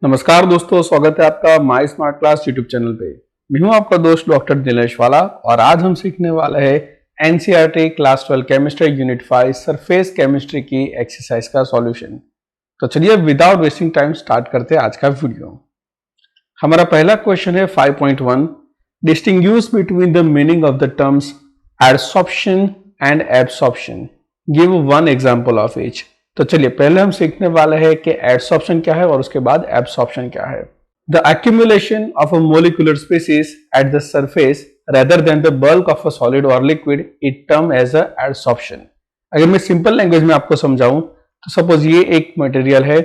नमस्कार दोस्तों, स्वागत है आपका माई स्मार्ट क्लास यूट्यूब चैनल पे। मैं हूं आपका दोस्त डॉक्टर दिनेश वाला और आज हम सीखने वाले हैं NCERT class 12 chemistry unit 5 surface chemistry की एक्सरसाइज का सॉल्यूशन। तो चलिए विदाउट वेस्टिंग टाइम स्टार्ट करते हैं आज का वीडियो। हमारा पहला क्वेश्चन है 5.1, distinguish between the meaning of the terms adsorption and absorption, give one example of each. तो चलिए पहले हम सीखने वाले हैं कि एडसॉर्प्शन क्या है और उसके बाद एब्सॉर्प्शन क्या है। The accumulation of a molecular species at the surface rather than the bulk of a solid और liquid it term as a adsorption. अगर मैं सिंपल लैंग्वेज में आपको समझाऊं तो सपोज ये एक मटेरियल है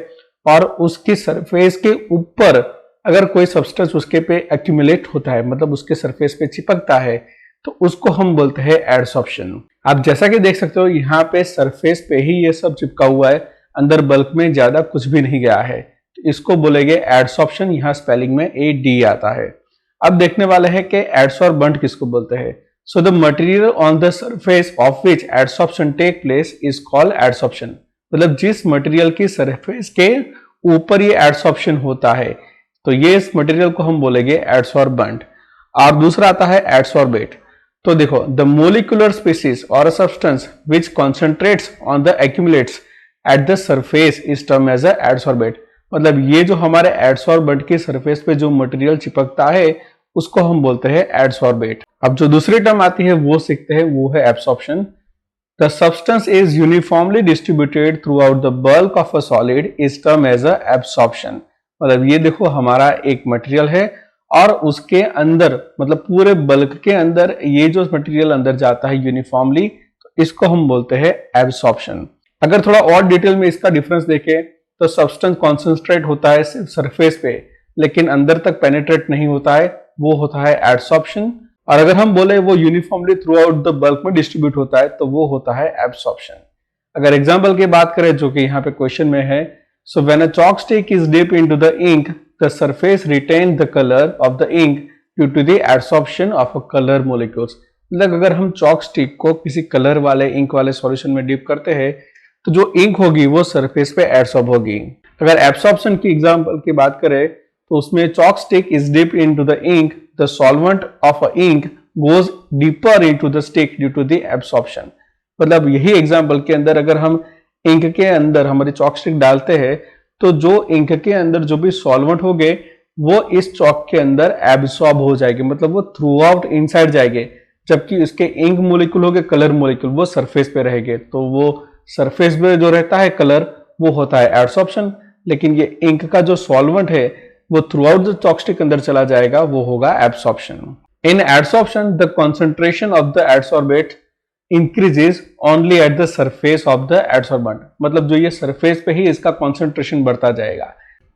और उसकी सरफेस के ऊपर अगर कोई सब्सटेंस उसके पे एक्यूमुलेट होता है, मतलब उसके सरफेस पे चिपकता है, तो उसको हम बोलते हैं एडसॉर्प्शन। आप जैसा कि देख सकते हो यहाँ पे सरफेस पे ही ये सब चिपका हुआ है, अंदर बल्क में ज्यादा कुछ भी नहीं गया है, तो इसको बोलेंगे एडसॉर्प्शन। यहाँ स्पेलिंग में AD आता है। अब देखने वाले हैं कि एडसॉर्बेंट किसको बोलते हैं। So the material on the surface of which adsorption take place is called adsorption. मतलब जिस मटेरियल की सरफेस के ऊपर ये एडसॉर्प्शन होता है, तो ये इस मटेरियल को हम बोलेंगे एडसॉर्बेंट। और दूसरा आता है एडसॉर्बेट। तो देखो, द मोलिकुलर स्पीसीज और substance which concentrates on the accumulates at the surface is term as a adsorbate. मतलब ये जो हमारे एडसॉर्बेंट की सरफेस पे जो मटेरियल चिपकता है उसको हम बोलते हैं एडसॉर्बेट। अब जो दूसरी टर्म आती है वो सीखते हैं, वो है absorption. The substance is uniformly distributed throughout the bulk of a solid is term as a absorption. मतलब ये देखो, हमारा एक मटेरियल है और उसके अंदर, मतलब पूरे बल्क के अंदर ये जो मटेरियल अंदर जाता है यूनिफॉर्मली, तो इसको हम बोलते हैं एब्सॉर्प्शन। अगर थोड़ा और डिटेल में इसका डिफरेंस देखें तो सब्सटेंस कॉन्सेंट्रेट होता है सिर्फ सरफेस पे, लेकिन अंदर तक पेनिट्रेट नहीं होता है, वो होता है एडसॉर्प्शन। और अगर हम बोले वो uniformly through out the bulk में डिस्ट्रीब्यूट होता है, तो वो होता है एब्सॉर्प्शन। अगर एग्जाम्पल की बात करें जो कि यहाँ पे क्वेश्चन में है, so when a chalk stick is dip into the ink the surface retain the color of the ink due to the adsorption of a color molecules। मतलब अगर हम चॉक स्टिक को किसी कलर वाले इंक वाले solution में dip करते हैं तो जो इंक होगी वो सरफेस पे एडसॉर्ब होगी। अगर एब्सॉर्प्शन की एग्जांपल की बात करें तो उसमें chalk stick is dip into the ink, the solvent of a ink goes deeper into the stick due to the absorption. मतलब यही एग्जांपल के अंदर अगर हम इंक के अंदर हमारी चॉक स्टिक डालते हैं तो जो इंक के अंदर जो भी सॉल्वेंट होंगे वो इस चॉक के अंदर एब्सॉर्ब हो जाएंगे, मतलब वो थ्रू आउट इनसाइड जाएंगे, जबकि इसके इंक मोलिक्यूल होंगे, कलर मोलिक्यूल, वो सरफेस पे रहेंगे। तो वो सरफेस पे जो रहता है कलर, वो होता है एडसॉर्प्शन, लेकिन ये इंक का जो सॉल्वेंट है वो throughout the chalk stick अंदर चला जाएगा, वो होगा absorption. In adsorption the concentration of the adsorbate increases only at the surface of the adsorbent. मतलब जो ये सरफेस पे ही इसका कॉन्सेंट्रेशन बढ़ता जाएगा,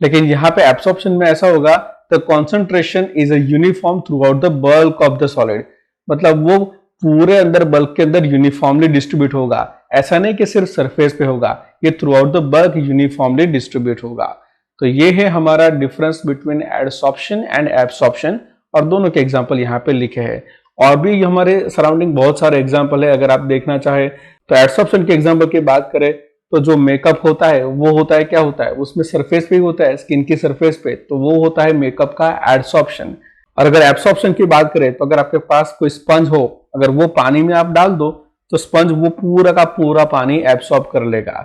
लेकिन यहाँ पे एब्सॉर्प्शन में ऐसा होगा, the concentration is a uniform through out the bulk of the solid. मतलब वो पूरे अंदर बल्क के अंदर यूनिफॉर्मली डिस्ट्रीब्यूट होगा, ऐसा नहीं कि सिर्फ सरफेस पे होगा, ये through out the bulk uniformly distribute होगा। तो ये है हमारा difference between adsorption and absorption, और दोनों के एग्जाम्पल यहाँ पे लिखे हैं। और भी हमारे सराउंडिंग बहुत सारे एग्जाम्पल है, अगर आप देखना चाहे तो एडसॉर्प्शन के एग्जाम्पल की बात करें तो जो मेकअप होता है वो होता है, क्या होता है, उसमें सरफेस पे ही होता है, स्किन की सरफेस पे, तो वो होता है मेकअप का एडसॉर्प्शन। और अगर एब्सॉर्प्शन की बात करें तो अगर आपके पास कोई स्पंज हो, अगर वो पानी में आप डाल दो तो स्पंज वो पूरा का पूरा पानी एब्सॉर्ब कर लेगा,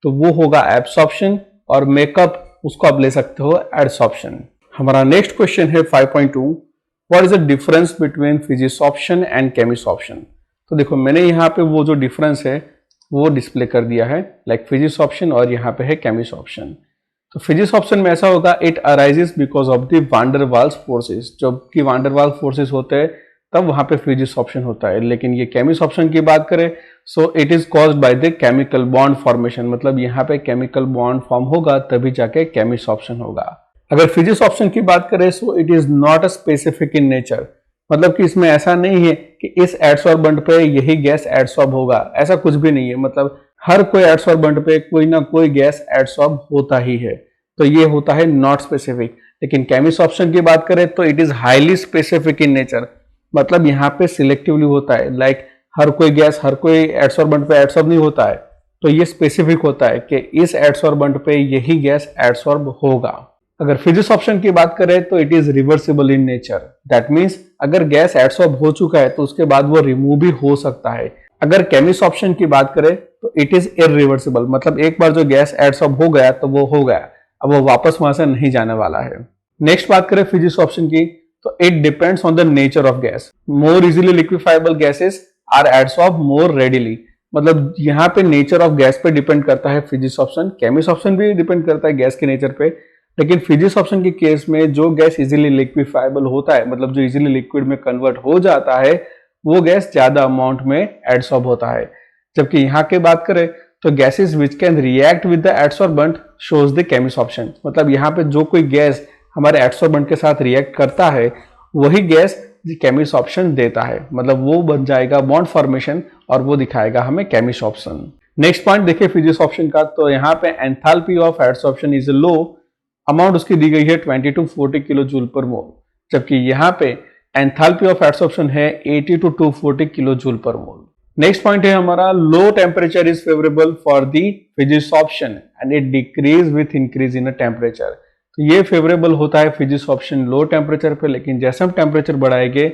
तो वो होगा एब्सॉर्प्शन, और मेकअप उसको आप ले सकते हो एडसॉर्प्शन। हमारा नेक्स्ट क्वेश्चन है 5.2, What is the difference between physisorption and chemisorption. तो देखो, मैंने यहाँ पे वो जो डिफरेंस है वो डिस्प्ले कर दिया है, लाइक फिजिसॉर्प्शन और यहाँ पे है केमिसॉर्प्शन। तो फिजिसॉर्प्शन में ऐसा होगा, it arises because of the van der Waals forces. जबकि वान डर वाल्स फोर्सेस होते हैं तब वहां पे फिजिसॉर्प्शन होता है। लेकिन ये केमिसॉर्प्शन की बात करें, so it is caused by the chemical bond formation. मतलब यहाँ पे केमिकल बॉन्ड फॉर्म होगा तभी जाके केमिसॉर्प्शन होगा। अगर फिजिसॉर्प्शन की बात करें so it is not a specific in nature. मतलब कि इसमें ऐसा नहीं है कि इस एडसॉर्बेंट पे यही गैस एडसॉर्ब होगा, ऐसा कुछ भी नहीं है। मतलब हर कोई एडसॉर्बेंट पे कोई ना कोई गैस एडसॉर्ब होता ही है, तो ये होता है नॉट स्पेसिफिक। लेकिन केमिसॉर्प्शन की बात करें तो it is highly specific in nature. मतलब यहाँ पे सिलेक्टिवली होता है, लाइक हर कोई गैस हर कोई एडसॉर्बेंट पे एडसॉर्ब नहीं होता है, तो ये स्पेसिफिक होता है कि इस एडसॉर्बेंट पे यही गैस एडसॉर्ब होगा। अगर फिजिक्स ऑप्शन की बात करें तो it is reversible in nature. That means अगर गैस एडसॉर्ब हो चुका है तो उसके बाद वो रिमूव भी हो सकता है। अगर केमिस्ट ऑप्शन की बात करें तो इट इज इरिवर्सिबल, मतलब एक बार जो गैस एडसॉर्ब हो गया तो वो हो गया, अब वो वापस वहां से नहीं जाने वाला है। नेक्स्ट बात करें फिजिक्स ऑप्शन की तो it depends on the nature of gas. More easily liquefiable gases are adsorb more readily, मतलब यहाँ पे नेचर ऑफ गैस पे डिपेंड करता है फिजिक्स ऑप्शन। केमिस्ट ऑप्शन भी डिपेंड करता है गैस के नेचर पे, लेकिन फिजिक्स ऑप्शन के केस में जो गैस इजीली लिक्विफाइबल होता है, मतलब जो इजीली लिक्विड में कन्वर्ट हो जाता है, वो गैस ज्यादा अमाउंट में एडसॉर्ब होता है। जबकि यहाँ के बात करें तो gases which can react with the adsorbent shows the chemisorption, मतलब यहाँ पे जो कोई गैस हमारे एडसॉर्बेंट के साथ रिएक्ट करता है वही गैस केमिस्ट ऑप्शन देता है, मतलब वो बन जाएगा बॉन्ड फॉर्मेशन और वो दिखाएगा हमें केमिस्ट ऑप्शन। नेक्स्ट पॉइंट देखिए फिजिक्स ऑप्शन का, तो यहाँ पे enthalpy of adsorption is low, amount उसकी दी गई है 20 to 40 किलो जूल पर मोल, जबकि यहाँ पे एंथैल्पी ऑफ एडसॉर्प्शन है 80 to 240 किलो जूल पर मोल। नेक्स्ट पॉइंट है हमारा low temperature is favourable for the physics option and it decrease with increase in temperature. तो ये फेवरेबल होता है फिजिक्स ऑप्शन लो टेम्परेचर पे, लेकिन जैसे हम टेम्परेचर बढ़ाएंगे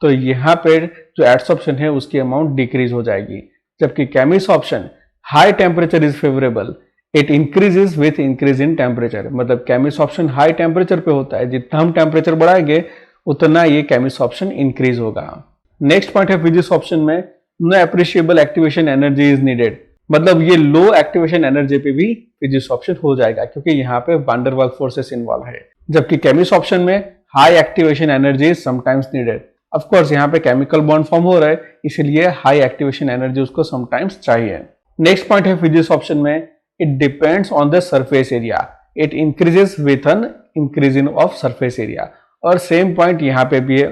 तो यहाँ पे जो एडसॉर्प्शन है उसकी अमाउंट डिक्रीज हो जाएगी। जबकि chemisorption high temperature is favourable, it increases with increase in temperature, मतलब केमिस्ट ऑप्शन हाई टेम्परेचर पे होता है, जितना हम टेम्परेचर बढ़ाएंगे उतना ये केमिस्ट ऑप्शन इंक्रीज होगा। नेक्स्ट पॉइंट है फिजिक्स ऑप्शन में no appreciable activation energy is needed, मतलब ये लो एक्टिवेशन एनर्जी पे भी फिजिक्स ऑप्शन हो जाएगा क्योंकि यहाँ पे van der Waals forces involve है। जबकि केमिस्ट ऑप्शन में high activation energy is sometimes needed, of course यहाँ पे केमिकल बॉन्ड फॉर्म हो रहा है इसलिए हाई एक्टिवेशन एनर्जी उसको समटाइम्स चाहिए। नेक्स्ट पॉइंट है फिजिक्स ऑप्शन में it depends on the surface area, it increases with an increase in of surface area, और सेम पॉइंट यहाँ पे भी है।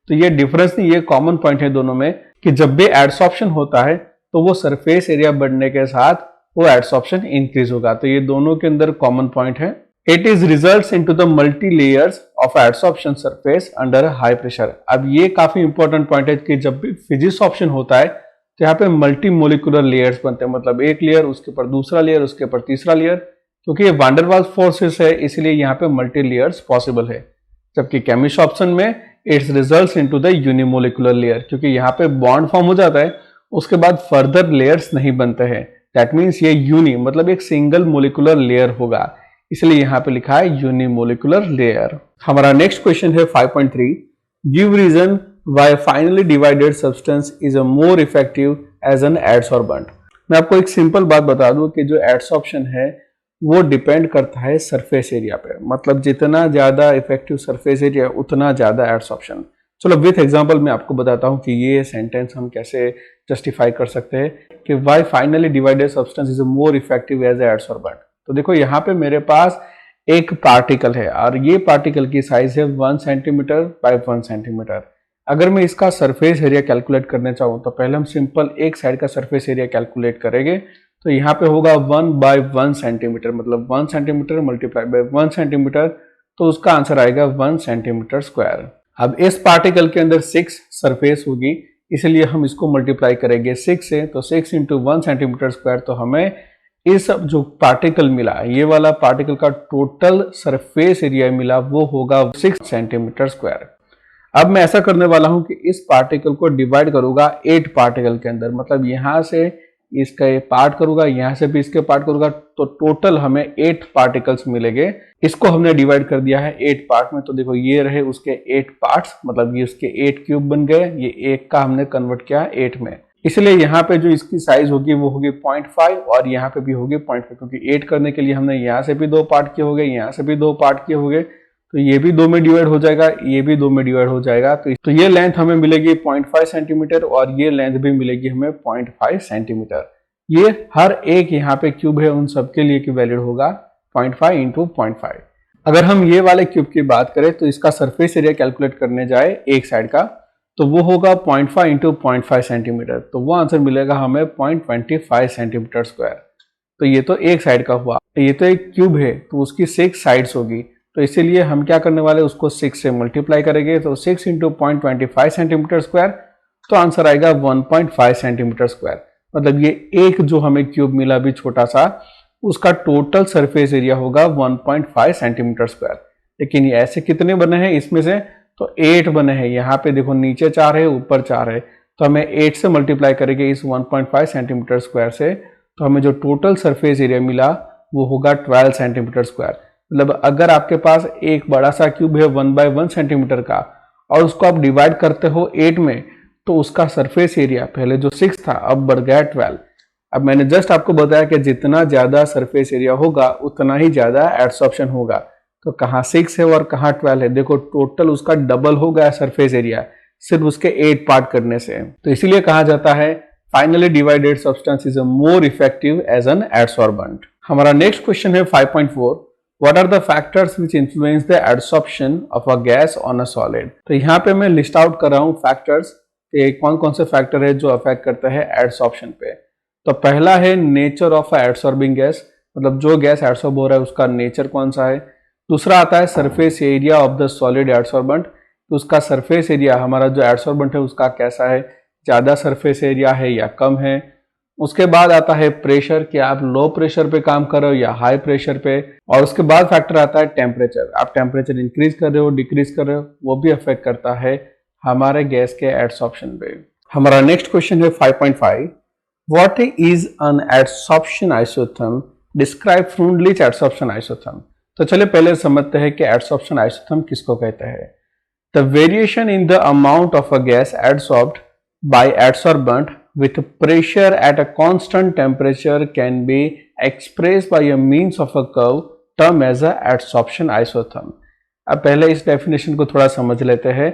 तो ये डिफरेंस नहीं, ये कॉमन पॉइंट है दोनों में कि जब भी एडसॉर्प्शन होता है तो वो सरफेस एरिया बढ़ने के साथ वो एडसॉर्प्शन इंक्रीज होगा, तो ये दोनों के अंदर कॉमन पॉइंट है। It is results into the multi layers of adsorption surface under high pressure. अब ये काफी इंपॉर्टेंट पॉइंट है कि जब भी फिजिक्स ऑप्शन होता है तो यहाँ पे मल्टी मोलिकुलर लेयर्स बनते हैं, मतलब एक लेयर उसके ऊपर दूसरा लेयर उसके ऊपर तीसरा लेयर, क्योंकि ये वान डेर वाल्स फोर्सेस है इसलिए यहाँ पे मल्टी लेयर्स पॉसिबल है। जबकि केमिस्ट ऑप्शन में it's results into the unimolecular layer, क्योंकि यहाँ पे बॉन्ड फॉर्म हो जाता है उसके बाद फर्दर लेयर्स नहीं बनते हैं, दैट मीन्स ये यूनि मतलब एक सिंगल मोलिकुलर लेयर होगा, इसलिए यहाँ पे लिखा है यूनिमोलिकुलर लेयर। हमारा नेक्स्ट क्वेश्चन है 5.3, give reason why finely divided substance is a more effective as an adsorbent. मैं आपको एक सिंपल बात बता दूं कि जो एडसॉर्प्शन है वो डिपेंड करता है सरफेस एरिया पे, मतलब जितना ज्यादा इफेक्टिव सरफेस एरिया उतना ज्यादा एडसॉर्प्शन। चलो विथ एग्जांपल मैं आपको बताता हूं कि ये सेंटेंस हम कैसे जस्टिफाई कर सकते हैं कि why finely divided substance is more effective as adsorbent. तो देखो यहाँ पे मेरे पास एक पार्टिकल है और ये पार्टिकल की साइज है 1 सेंटीमीटर बाय 1 सेंटीमीटर। अगर मैं इसका सरफेस एरिया कैलकुलेट करना चाहूँ तो पहले हम सिंपल एक साइड का सरफेस एरिया कैलकुलेट करेंगे, तो यहाँ पे होगा 1 बाय 1 सेंटीमीटर, मतलब 1 सेंटीमीटर मल्टीप्लाई बाय 1 सेंटीमीटर, तो उसका आंसर आएगा 1 सेंटीमीटर स्क्वायर। अब इस पार्टिकल के अंदर 6 सरफेस होगी इसलिए हम इसको मल्टीप्लाई करेंगे 6 से, तो 6 इंटू 1 सेंटीमीटर स्क्वायर, तो हमें इस जो पार्टिकल मिला ये वाला पार्टिकल का टोटल सरफेस एरिया मिला वो होगा 6 सेंटीमीटर स्क्वायर। अब मैं ऐसा करने वाला हूं कि इस पार्टिकल को डिवाइड करूंगा 8 पार्टिकल के अंदर, मतलब यहां से इसका पार्ट करूंगा यहां से भी इसके पार्ट करूंगा, तो टोटल हमें 8 पार्टिकल्स मिलेंगे। इसको हमने डिवाइड कर दिया है 8 पार्ट में, तो देखो ये रहे उसके 8 पार्ट्स, मतलब ये उसके 8 क्यूब बन गए, ये एक का हमने कन्वर्ट किया 8 में, इसलिए यहाँ पे जो इसकी साइज होगी वो होगी 0.5 और यहाँ पे भी होगी 0.5, क्योंकि 8 करने के लिए हमने यहाँ से भी 2 पार्ट किए हो गए, यहाँ से भी 2 पार्ट किए हो गए, तो ये भी 2 में डिवाइड हो जाएगा, ये भी 2 में डिवाइड हो जाएगा, तो ये लेंथ हमें मिलेगी 0.5 सेंटीमीटर और ये लेंथ भी मिलेगी हमें 0.5 सेंटीमीटर। ये हर एक यहाँ पे क्यूब है उन सबके लिए की वैल्यू होगा 0.5 इंटू 0.5। अगर हम ये वाले क्यूब की बात करें तो इसका सरफेस एरिया कैलकुलेट करने जाए एक साइड का तो वो होगा 0.5 इंटू 0.5 सेंटीमीटर, तो वो आंसर मिलेगा हमें 0.25 सेंटीमीटर स्क्वायर। तो ये तो एक साइड का हुआ, ये तो एक क्यूब है तो उसकी 6 साइड्स होगी, तो इसीलिए हम क्या करने वाले उसको 6 से मल्टीप्लाई करेंगे, तो 6 इंटू 0.25 सेंटीमीटर स्क्वायर, तो आंसर आएगा 1.5 सेंटीमीटर स्क्वायर। मतलब ये एक जो हमें क्यूब मिला भी छोटा सा, उसका टोटल सरफेस एरिया होगा 1.5 सेंटीमीटर स्क्वायर। लेकिन ये ऐसे कितने बने हैं इसमें से, तो 8 बने हैं। यहाँ पे देखो नीचे 4 है, ऊपर 4 है, तो हमें 8 से मल्टीप्लाई करेंगे इस 1.5 सेंटीमीटर स्क्वायर से, तो हमें जो टोटल सरफेस एरिया मिला वो होगा 12 सेंटीमीटर स्क्वायर। मतलब अगर आपके पास एक बड़ा सा क्यूब है 1/1 सेंटीमीटर का और उसको आप डिवाइड करते हो 8 में, तो उसका सरफेस एरिया पहले जो 6 था अब बढ़ गया 12। अब मैंने जस्ट आपको बताया कि जितना ज्यादा सरफेस एरिया होगा उतना ही ज्यादा एडसॉर्प्शन होगा। तो कहाँ 6 है और कहाँ 12 है, देखो टोटल उसका डबल हो गया सरफेस एरिया सिर्फ उसके 8 पार्ट करने से। तो इसीलिए कहा जाता है finely divided substance is a more effective as an adsorbent. हमारा नेक्स्ट क्वेश्चन है 5.4, what are the factors which influence the adsorption of a gas on a solid. तो यहाँ पे मैं लिस्ट आउट कर रहा हूँ फैक्टर्स कि कौन कौन से फैक्टर है जो अफेक्ट करते हैं एडसॉर्प्शन पे। तो पहला है नेचर ऑफ अ एडसॉर्बिंग गैस, मतलब जो गैस एडसॉर्ब हो रहा है उसका नेचर कौन सा है। दूसरा आता है surface area of the solid adsorbent, तो उसका सरफेस एरिया हमारा जो एडसॉर्बेंट है उसका कैसा है, ज्यादा सरफेस एरिया है या कम है। उसके बाद आता है प्रेशर, कि आप लो प्रेशर पे काम कर रहे हो या हाई प्रेशर पे। और उसके बाद फैक्टर आता है टेम्परेचर, आप टेम्परेचर इंक्रीज कर रहे हो डिक्रीज कर रहे हो, वो भी अफेक्ट करता है हमारे गैस के एडसॉर्प्शन पे। हमारा नेक्स्ट क्वेश्चन है 5.5, what is an adsorption isotherm, describe Freundlich adsorption isotherm. तो चलिए पहले समझते हैं कि एडसॉर्प्शन आइसोथर्म किसको कहते हैं। The variation in the amount of a gas adsorbed by adsorbent with pressure at a constant temperature can be expressed by a means of a curve termed as a adsorption isotherm। अब पहले इस definition को थोड़ा समझ लेते हैं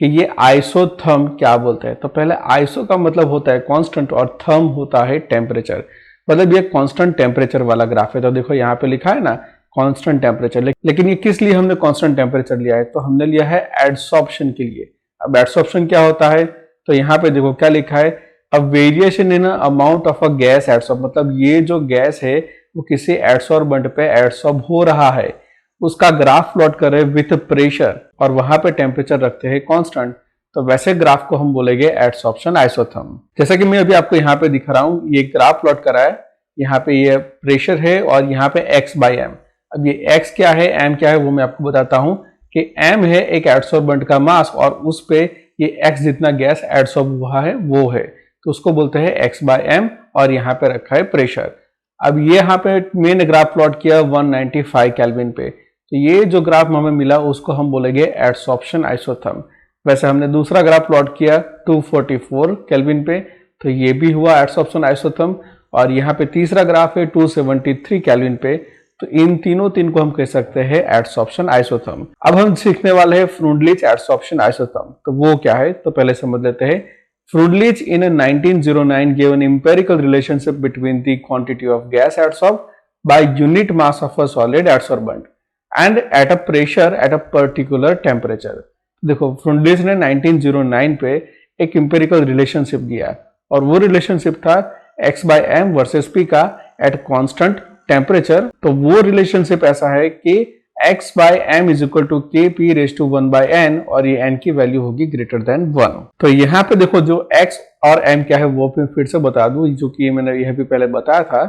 कि ये आइसोथर्म क्या बोलते हैं। तो पहले आइसो का मतलब होता है कांस्टेंट और थर्म होता है टेम्परेचर, मतलब ये कांस्टेंट टेम्परेचर वाला ग्राफ है। तो देखो यहाँ पे लिखा है ना कांस्टेंट टेम्परेचर, लेकिन ये किस लिए हमने कांस्टेंट टेम्परेचर लिया है, तो हमने लिया है एडसॉर्प्शन के लिए। अब एडसॉर्प्शन क्या होता है, तो यहाँ पे देखो क्या लिखा है, अब variation in amount of a gas adsorb, मतलब ये जो गैस है वो किसी एडसॉर्बेंट पे एडसॉर्ब हो रहा है, उसका ग्राफ प्लॉट कर रहे हैं विथ प्रेशर और वहां पे टेम्परेचर रखते हैं कांस्टेंट, तो वैसे ग्राफ को हम बोलेंगे एडसॉर्प्शन आइसोथर्म। जैसा कि मैं अभी आपको यहाँ पे दिखा रहा हूँ, ये ग्राफ प्लॉट करा है, यहाँ पे ये प्रेशर है और यहाँ पे x/m। अब ये x क्या है m क्या है वो मैं आपको बताता हूँ कि m है एक एडसॉर्बेंट का मास और उस पे ये x जितना गैस एडसॉर्ब हुआ है वो है, तो उसको बोलते हैं x/m और यहाँ पे रखा है प्रेशर। अब ये यहाँ पे मेन ग्राफ प्लॉट किया 195 केल्विन पे, तो ये जो ग्राफ हमें मिला उसको हम बोलेंगे एडसॉर्प्शन आइसोथर्म। वैसे हमने दूसरा ग्राफ प्लॉट किया 244 केल्विन पे, तो ये भी हुआ एडसॉर्प्शन आइसोथर्म। और यहाँ पे तीसरा ग्राफ है 273 केल्विन पे, तो इन तीन को हम कह सकते हैं एडसॉर्प्शन आइसोथर्म। अब हम सीखने वाले हैं फ्रूंडलिच एडसॉर्प्शन आइसोथर्म, तो वो क्या है तो पहले समझ लेते हैं। Fruendlich in a 1909 gave an empirical relationship between the quantity of gas adsorbed by unit mass of a solid adsorbent and at a pressure at a particular temperature। देखो फ्रूंडलिच ने 1909 पे एक empirical relationship दिया और वो relationship था x/m versus p का at constant temperature। तो वो relationship ऐसा है कि x/m is equal to kp⁻1/n और ये n की वैल्यू होगी ग्रेटर देन 1। तो यहाँ पे देखो जो x और m क्या है वो फिर से बता दूं, जो कि मैंने यह भी पहले बताया था,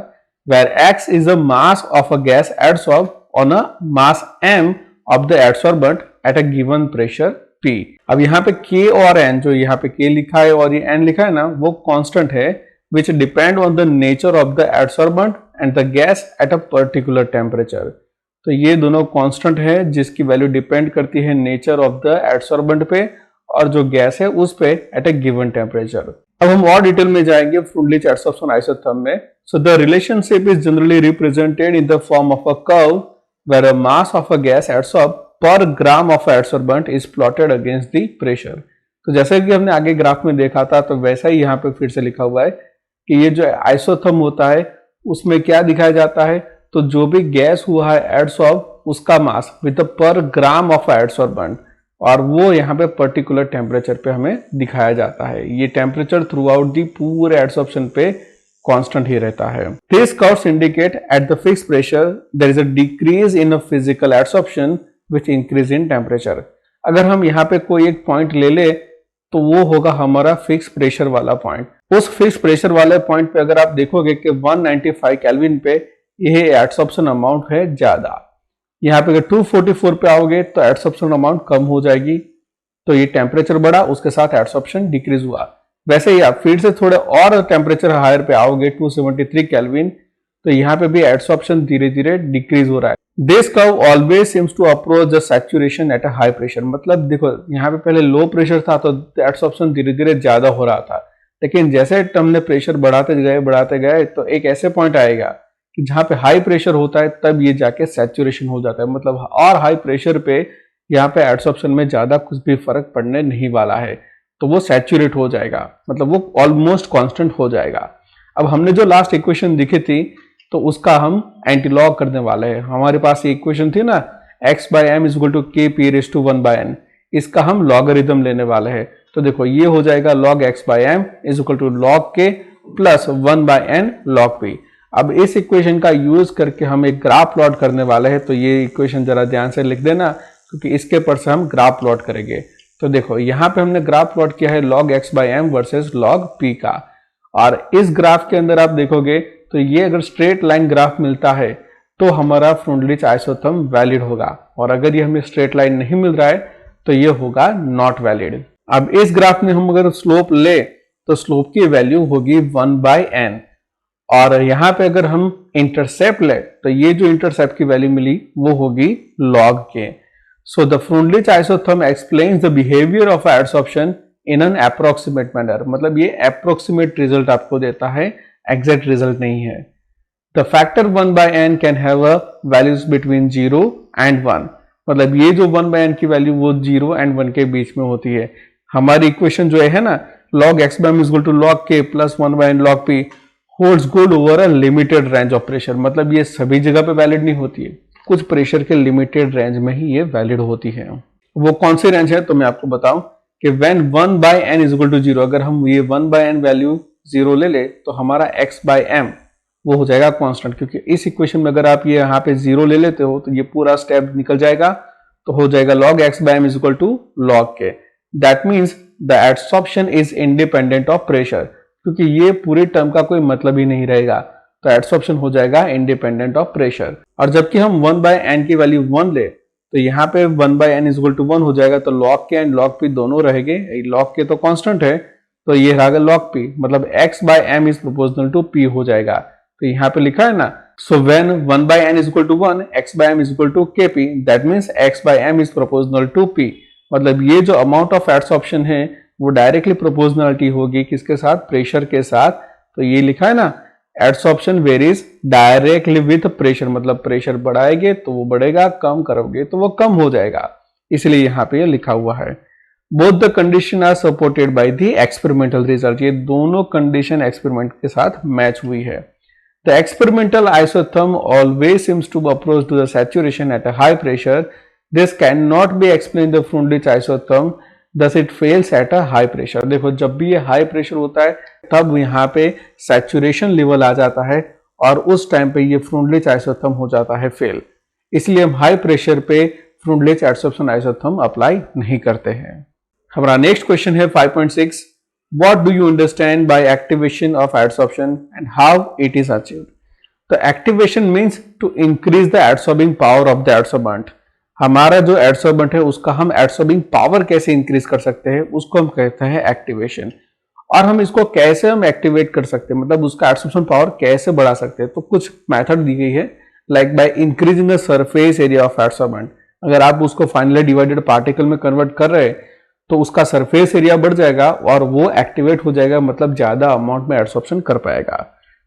where x is the mass of a gas adsorbed on a mass m of the adsorbent at a given pressure p। अब यहाँ पे k और n, जो यहाँ पे k लिखा है और ये n लिखा है ना, वो कांस्टेंट है which depend on the nature of the adsorbent and the gas at a particular temperature। तो ये दोनों कांस्टेंट है जिसकी वैल्यू डिपेंड करती है नेचर ऑफ द एडसॉर्बेंट पे और जो गैस है उस पे एट अ गिवन टेम्परेचर। अब हम और डिटेल में जाएंगे फ्रूंडलिच एडसॉर्प्शन आइसोथर्म में। So the relationship is generally represented in the form of a curve where a mass of a gas adsorb per gram of adsorbent is plotted against the pressure. तो जैसे कि हमने आगे graph में देखा था, तो वैसा ही यहाँ पे फिर से लिखा हुआ है कि ये जो आइसोथर्म होता है उसमें क्या दिखाया जाता है, तो जो भी गैस हुआ है एडसॉर्ब उसका मास विद पर ग्राम ऑफ एडसॉर्बेंट, और वो यहाँ पे पर्टिकुलर टेम्परेचर पे हमें दिखाया जाता है। ये टेम्परेचर थ्रू आउट दी पूरे एडसॉर्प्शन पे कांस्टेंट ही रहता है। This curves indicate at the fixed pressure there is a decrease in a physical adsorption with increase in temperature. अगर हम यहाँ पे कोई एक पॉइंट ले ले तो वो होगा हमारा फिक्स प्रेशर वाला पॉइंट। उस फिक्स प्रेशर वाले पॉइंट पे अगर आप देखोगे कि 195 केल्विन पे ये एडसॉर्प्शन अमाउंट है ज्यादा। यहाँ पे अगर 244 पे आओगे तो एडसॉर्प्शन अमाउंट कम हो जाएगी, तो ये टेम्परेचर बढ़ा, उसके साथ एडसॉर्प्शन डिक्रीज हुआ। वैसे ही आप फिर से थोड़े और टेम्परेचर हायर पे आओगे 273 केल्विन, तो यहाँ पे भी एडसॉर्प्शन धीरे धीरे डिक्रीज हो रहा है। This curve always seems to approach the saturation at a high pressure. मतलब देखो यहाँ पे पहले लो प्रेशर था तो एडसॉर्प्शन धीरे धीरे ज्यादा हो रहा था, लेकिन जैसे हमने प्रेशर बढ़ाते गए तो एक ऐसे पॉइंट आएगा कि जहाँ पे हाई प्रेशर होता है तब ये जाके सैचुरेशन हो जाता है। मतलब और हाई प्रेशर पे यहाँ पे एडसॉर्प्शन में ज्यादा कुछ भी फर्क पड़ने नहीं वाला है, तो वो सैचुरेट हो जाएगा, मतलब वो ऑलमोस्ट कांस्टेंट हो जाएगा। अब हमने जो लास्ट इक्वेशन दिखी थी तो उसका हम एंटीलॉग करने वाले हैं। हमारे पास ये इक्वेशन थी ना, x/m = k p⁻⁴ इसका हम लॉगरिथम लेने वाले हैं। तो देखो ये हो जाएगा log x/m = log k + 1/n log p। अब इस इक्वेशन का यूज करके हम एक ग्राफ प्लॉट करने वाले हैं, तो ये इक्वेशन जरा ध्यान से लिख देना, क्योंकि इसके ऊपर से हम ग्राफ प्लॉट करेंगे। तो देखो यहाँ पे हमने ग्राफ प्लॉट किया है log x/m versus log p का, और इस ग्राफ के अंदर आप देखोगे तो ये अगर स्ट्रेट लाइन ग्राफ मिलता है तो हमारा फ्रुंडलिच आइसोथर्म वैलिड होगा, और अगर ये हमें स्ट्रेट लाइन नहीं मिल रहा है तो ये होगा नॉट वैलिड। अब इस ग्राफ में हम अगर स्लोप ले तो स्लोप की वैल्यू होगी 1/n, और यहाँ पे अगर हम इंटरसेप्ट ले तो ये जो इंटरसेप्ट की वैल्यू मिली वो होगी log k। So the Freundlich isotherm explains the behaviour of adsorption in an approximate manner. मतलब ये अप्रोक्सीमेट रिजल्ट आपको देता है, एग्जैक्ट रिजल्ट नहीं है। The factor 1/n can have a values between 0 and 1। मतलब ये जो 1/n की वैल्यू वो 0 and 1 के बीच में होती है। हमारी इक्वेशन जो है ना, log x/m = log k + 1/n log p holds good over a limited range of pressure. मतलब ये सभी जगह पे वैलिड नहीं होती है, कुछ प्रेशर के लिमिटेड रेंज में ही ये वैलिड होती है। वो कौन सी रेंज है तो मैं आपको बताऊं कि when 1/n = 0, अगर हम ये 1/n वैल्यू 0 ले ले तो हमारा x/m वो हो जाएगा कांस्टेंट, क्योंकि इस इक्वेशन में अगर आप ये यहाँ पे 0 ले लेते हो तो ये पूरा स्टेप निकल जाएगा, तो हो जाएगा log x/m = log k। That means the adsorption is independent of pressure, क्योंकि ये पूरे टर्म का कोई मतलब ही नहीं रहेगा, तो एडसॉर्प्शन हो जाएगा इंडिपेंडेंट ऑफ प्रेशर। और जबकि हम 1/n की वैल्यू 1 ले तो यहाँ पे 1/n = 1 हो जाएगा, तो log k and log p दोनों रहेंगे। log k तो कांस्टेंट है, तो ये रहेगा log p, मतलब x/m is proportional to p हो जाएगा। तो यहाँ पे लिखा है ना, so when 1/n = 1, x/m = kp, that means x/m is proportional to p। मतलब ये जो अमाउंट ऑफ एडसॉर्प्शन है वो डायरेक्टली प्रोपोर्शनलिटी होगी किसके साथ, प्रेशर के साथ। तो ये लिखा है ना, adsorption varies directly with pressure. मतलब प्रेशर बढ़ाएंगे तो वो बढ़ेगा, कम करोगे तो वो कम हो जाएगा, इसलिए यहाँ पे ये लिखा हुआ है। Both the condition are supported by the experimental result. ये दोनों कंडीशन एक्सपेरिमेंट के साथ मैच हुई है। The experimental isotherm always seems to approach to the saturation at a high pressure. This can not be explain the Freundlich isotherm, thus it fails at a high pressure. देखो जब भी ये high pressure होता है तब यहाँ पे saturation level आ जाता है, और उस टाइम पे ये फ्रुंडलिच आइसोथर्म हो जाता है फेल। इसलिए हम हाई प्रेशर पे फ्रुंडलिच एडसॉर्प्शन आइसोथर्म अप्लाई नहीं करते हैं। हमारा नेक्स्ट क्वेश्चन है 5.6, what do you understand by activation of adsorption and how it is achieved. तो activation means to increase the adsorbing power of the adsorbent. हमारा जो एडसॉर्बेंट है उसका हम एडसॉर्बिंग पावर कैसे इंक्रीज कर सकते हैं, उसको हम कहते हैं एक्टिवेशन। और हम इसको कैसे हम एक्टिवेट कर सकते हैं, मतलब उसका एडसॉर्प्शन पावर कैसे बढ़ा सकते हैं, तो कुछ मेथड दी गई है, like by increasing the surface area of adsorbent. अगर आप उसको फाइनली डिवाइडेड पार्टिकल में कन्वर्ट कर रहे हैं तो उसका सरफेस एरिया बढ़ जाएगा और वो एक्टिवेट हो जाएगा, मतलब ज्यादा अमाउंट में एडसॉर्प्शन कर पाएगा।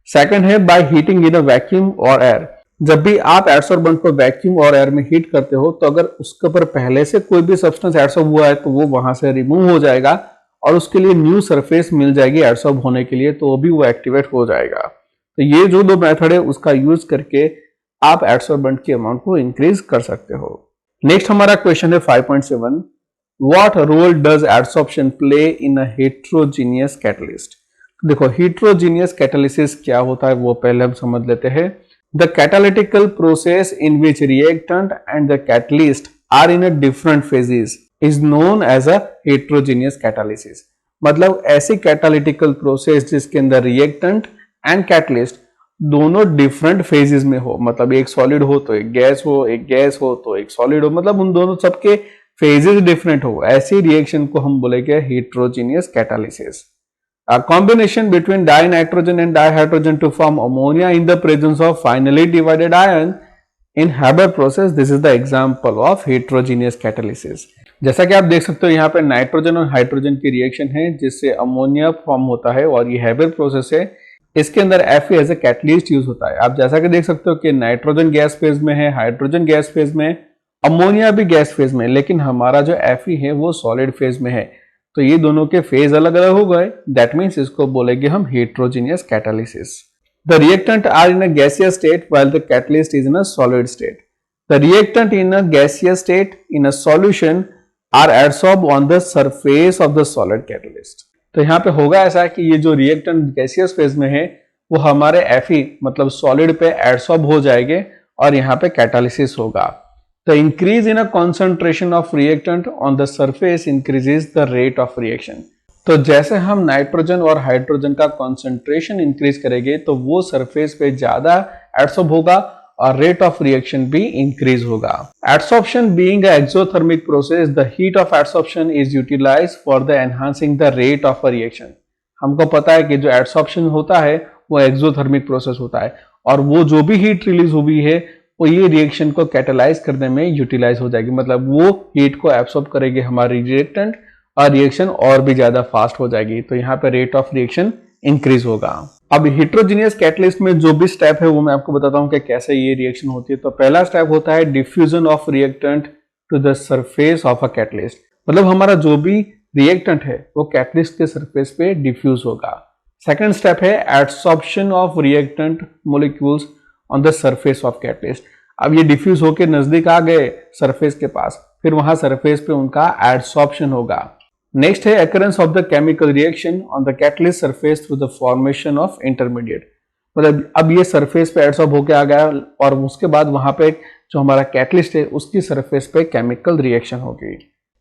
सेकंड है by heating in a vacuum और एयर। जब भी आप एडसॉर्बेंट को वैक्यूम और एयर में हीट करते हो तो अगर उसके ऊपर पहले से कोई भी सब्सटेंस एडसॉर्ब हुआ है तो वो वहां से रिमूव हो जाएगा और उसके लिए न्यू सरफेस मिल जाएगी एडसॉर्ब होने के लिए, तो भी वो एक्टिवेट हो जाएगा। तो ये जो दो मेथड है उसका यूज करके आप एडसॉर्बेंट की अमाउंट को इंक्रीज कर सकते हो। नेक्स्ट हमारा क्वेश्चन है 5.7, what role does adsorption play in a heterogeneous catalyst. देखो हेट्रोजीनियस कैटालिसिस क्या होता है वो पहले हम समझ लेते हैं। The catalytical process in which reactant and the catalyst are in a different phases is known as a heterogeneous catalysis। मतलब ऐसी catalytical process जिसके अंदर reactant and catalyst दोनों डिफरेंट फेजेस में हो, मतलब एक सॉलिड हो तो एक गैस हो, एक गैस हो तो एक सॉलिड हो, मतलब उन दोनों सबके फेजेस डिफरेंट हो, ऐसी रिएक्शन को हम बोलेंगे heterogeneous catalysis. A combination between dinitrogen and dihydrogen to form ammonia in the presence of finely divided ion in Haber process. This is the example of heterogeneous catalysis. जैसा कि आप देख सकते हो यहाँ पे नाइट्रोजन और हाइड्रोजन की रिएक्शन है जिससे अमोनिया फॉर्म होता है और ये हैबर प्रोसेस है। इसके अंदर Fe as a catalyst use होता है। आप जैसा कि देख सकते हो कि नाइट्रोजन गैस फेज में है, हाइड्रोजन गैस फेज में, अमोनिया भी गैस फेज में, लेकिन हमारा जो Fe है वो सॉलिड फेज में है। तो ये दोनों के फेज अलग अलग हो गए, दैट मीन्स इसको बोलेंगे हम heterogeneous catalysis. The reactant are in a gaseous state while the catalyst is in a solid state. The reactant in a gaseous state in a solution are adsorb on the surface of the solid catalyst. तो यहाँ पे होगा ऐसा कि ये जो reactant gaseous phase में है वो हमारे Fe मतलब सॉलिड पे एडसॉर्ब हो जाएंगे और यहाँ पे कैटालिसिस होगा। The increase in a concentration of reactant on the surface increases the rate of reaction. तो जैसे हम नाइट्रोजन और हाइड्रोजन का कंसंट्रेशन इंक्रीज करेंगे तो वो सरफेस पे ज्यादा एडसॉर्ब होगा और रेट ऑफ रिएक्शन भी इंक्रीज होगा। Adsorption being a exothermic process, the heat of adsorption is utilised for the enhancing the rate of a reaction. हमको पता है कि जो एडसॉर्प्शन होता है वो एक्सोथर्मिक प्रोसेस होता है और वो जो भी हीट रिलीज हुई है वो ये रिएक्शन को कैटेलाइज करने में यूटिलाइज हो जाएगी, मतलब वो हीट को एब्सॉर्ब करेगी हमारी रिएक्टेंट और रिएक्शन और भी ज्यादा फास्ट हो जाएगी। तो यहाँ पे रेट ऑफ रिएक्शन इंक्रीज होगा। अब हेट्रोजीनियस कैटलिस्ट में जो भी स्टेप है वो मैं आपको बताता हूँ कि कैसे ये रिएक्शन होती है। तो पहला स्टेप होता है diffusion of reactant to the surface of a catalyst, मतलब हमारा जो भी रिएक्टेंट है वो कैटलिस्ट के सरफेस पे डिफ्यूज होगा। सेकेंड स्टेप है adsorption of reactant molecules on the surface of catalyst. अब ये डिफ्यूज होकर नजदीक आ गए सरफेस के पास, फिर वहां सरफेस पे उनका एडसॉर्प्शन होगा। नेक्स्ट है occurrence of the chemical reaction on the catalyst surface through the formation of intermediate, मतलब अब ये सरफेस पे एडसॉर्ब होकर आ गया और उसके बाद वहां पे जो हमारा कैटलिस्ट है उसकी सरफेस पे केमिकल रिएक्शन होगी।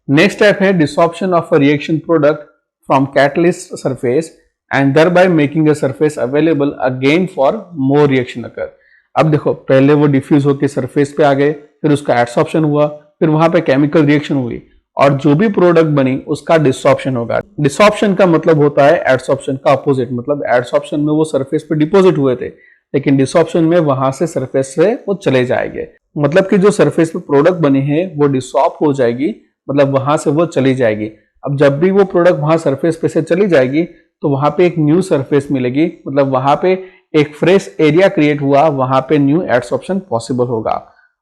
नेक्स्ट स्टेप है desorption of a reaction product from catalyst surface and thereby making a surface available again for more reaction occur। अब देखो पहले वो डिफ्यूज होकर सरफेस पे आ गए, फिर उसका एडसॉर्प्शन हुआ, फिर वहां पे केमिकल रिएक्शन हुई और जो भी प्रोडक्ट बनी उसका डिसॉर्प्शन होगा। डिसॉर्प्शन का मतलब होता है एडसॉर्प्शन का अपोजिट, मतलब एडसॉर्प्शन में वो सरफेस पे डिपोजिट हुए थे लेकिन डिसॉर्प्शन में वहां से सरफेस से वो चले जाएंगे, मतलब कि जो सरफेस पे प्रोडक्ट बनी है वो डिसॉर्ब हो जाएगी, मतलब वहां से वो चली जाएगी। अब जब भी वो प्रोडक्ट वहां सरफेस पे से चली जाएगी तो वहां पे एक न्यू सरफेस मिलेगी, मतलब वहां पे एक फ्रेश एरिया क्रिएट हुआ, वहां पे न्यू एडसॉर्प्शन पॉसिबल होगा।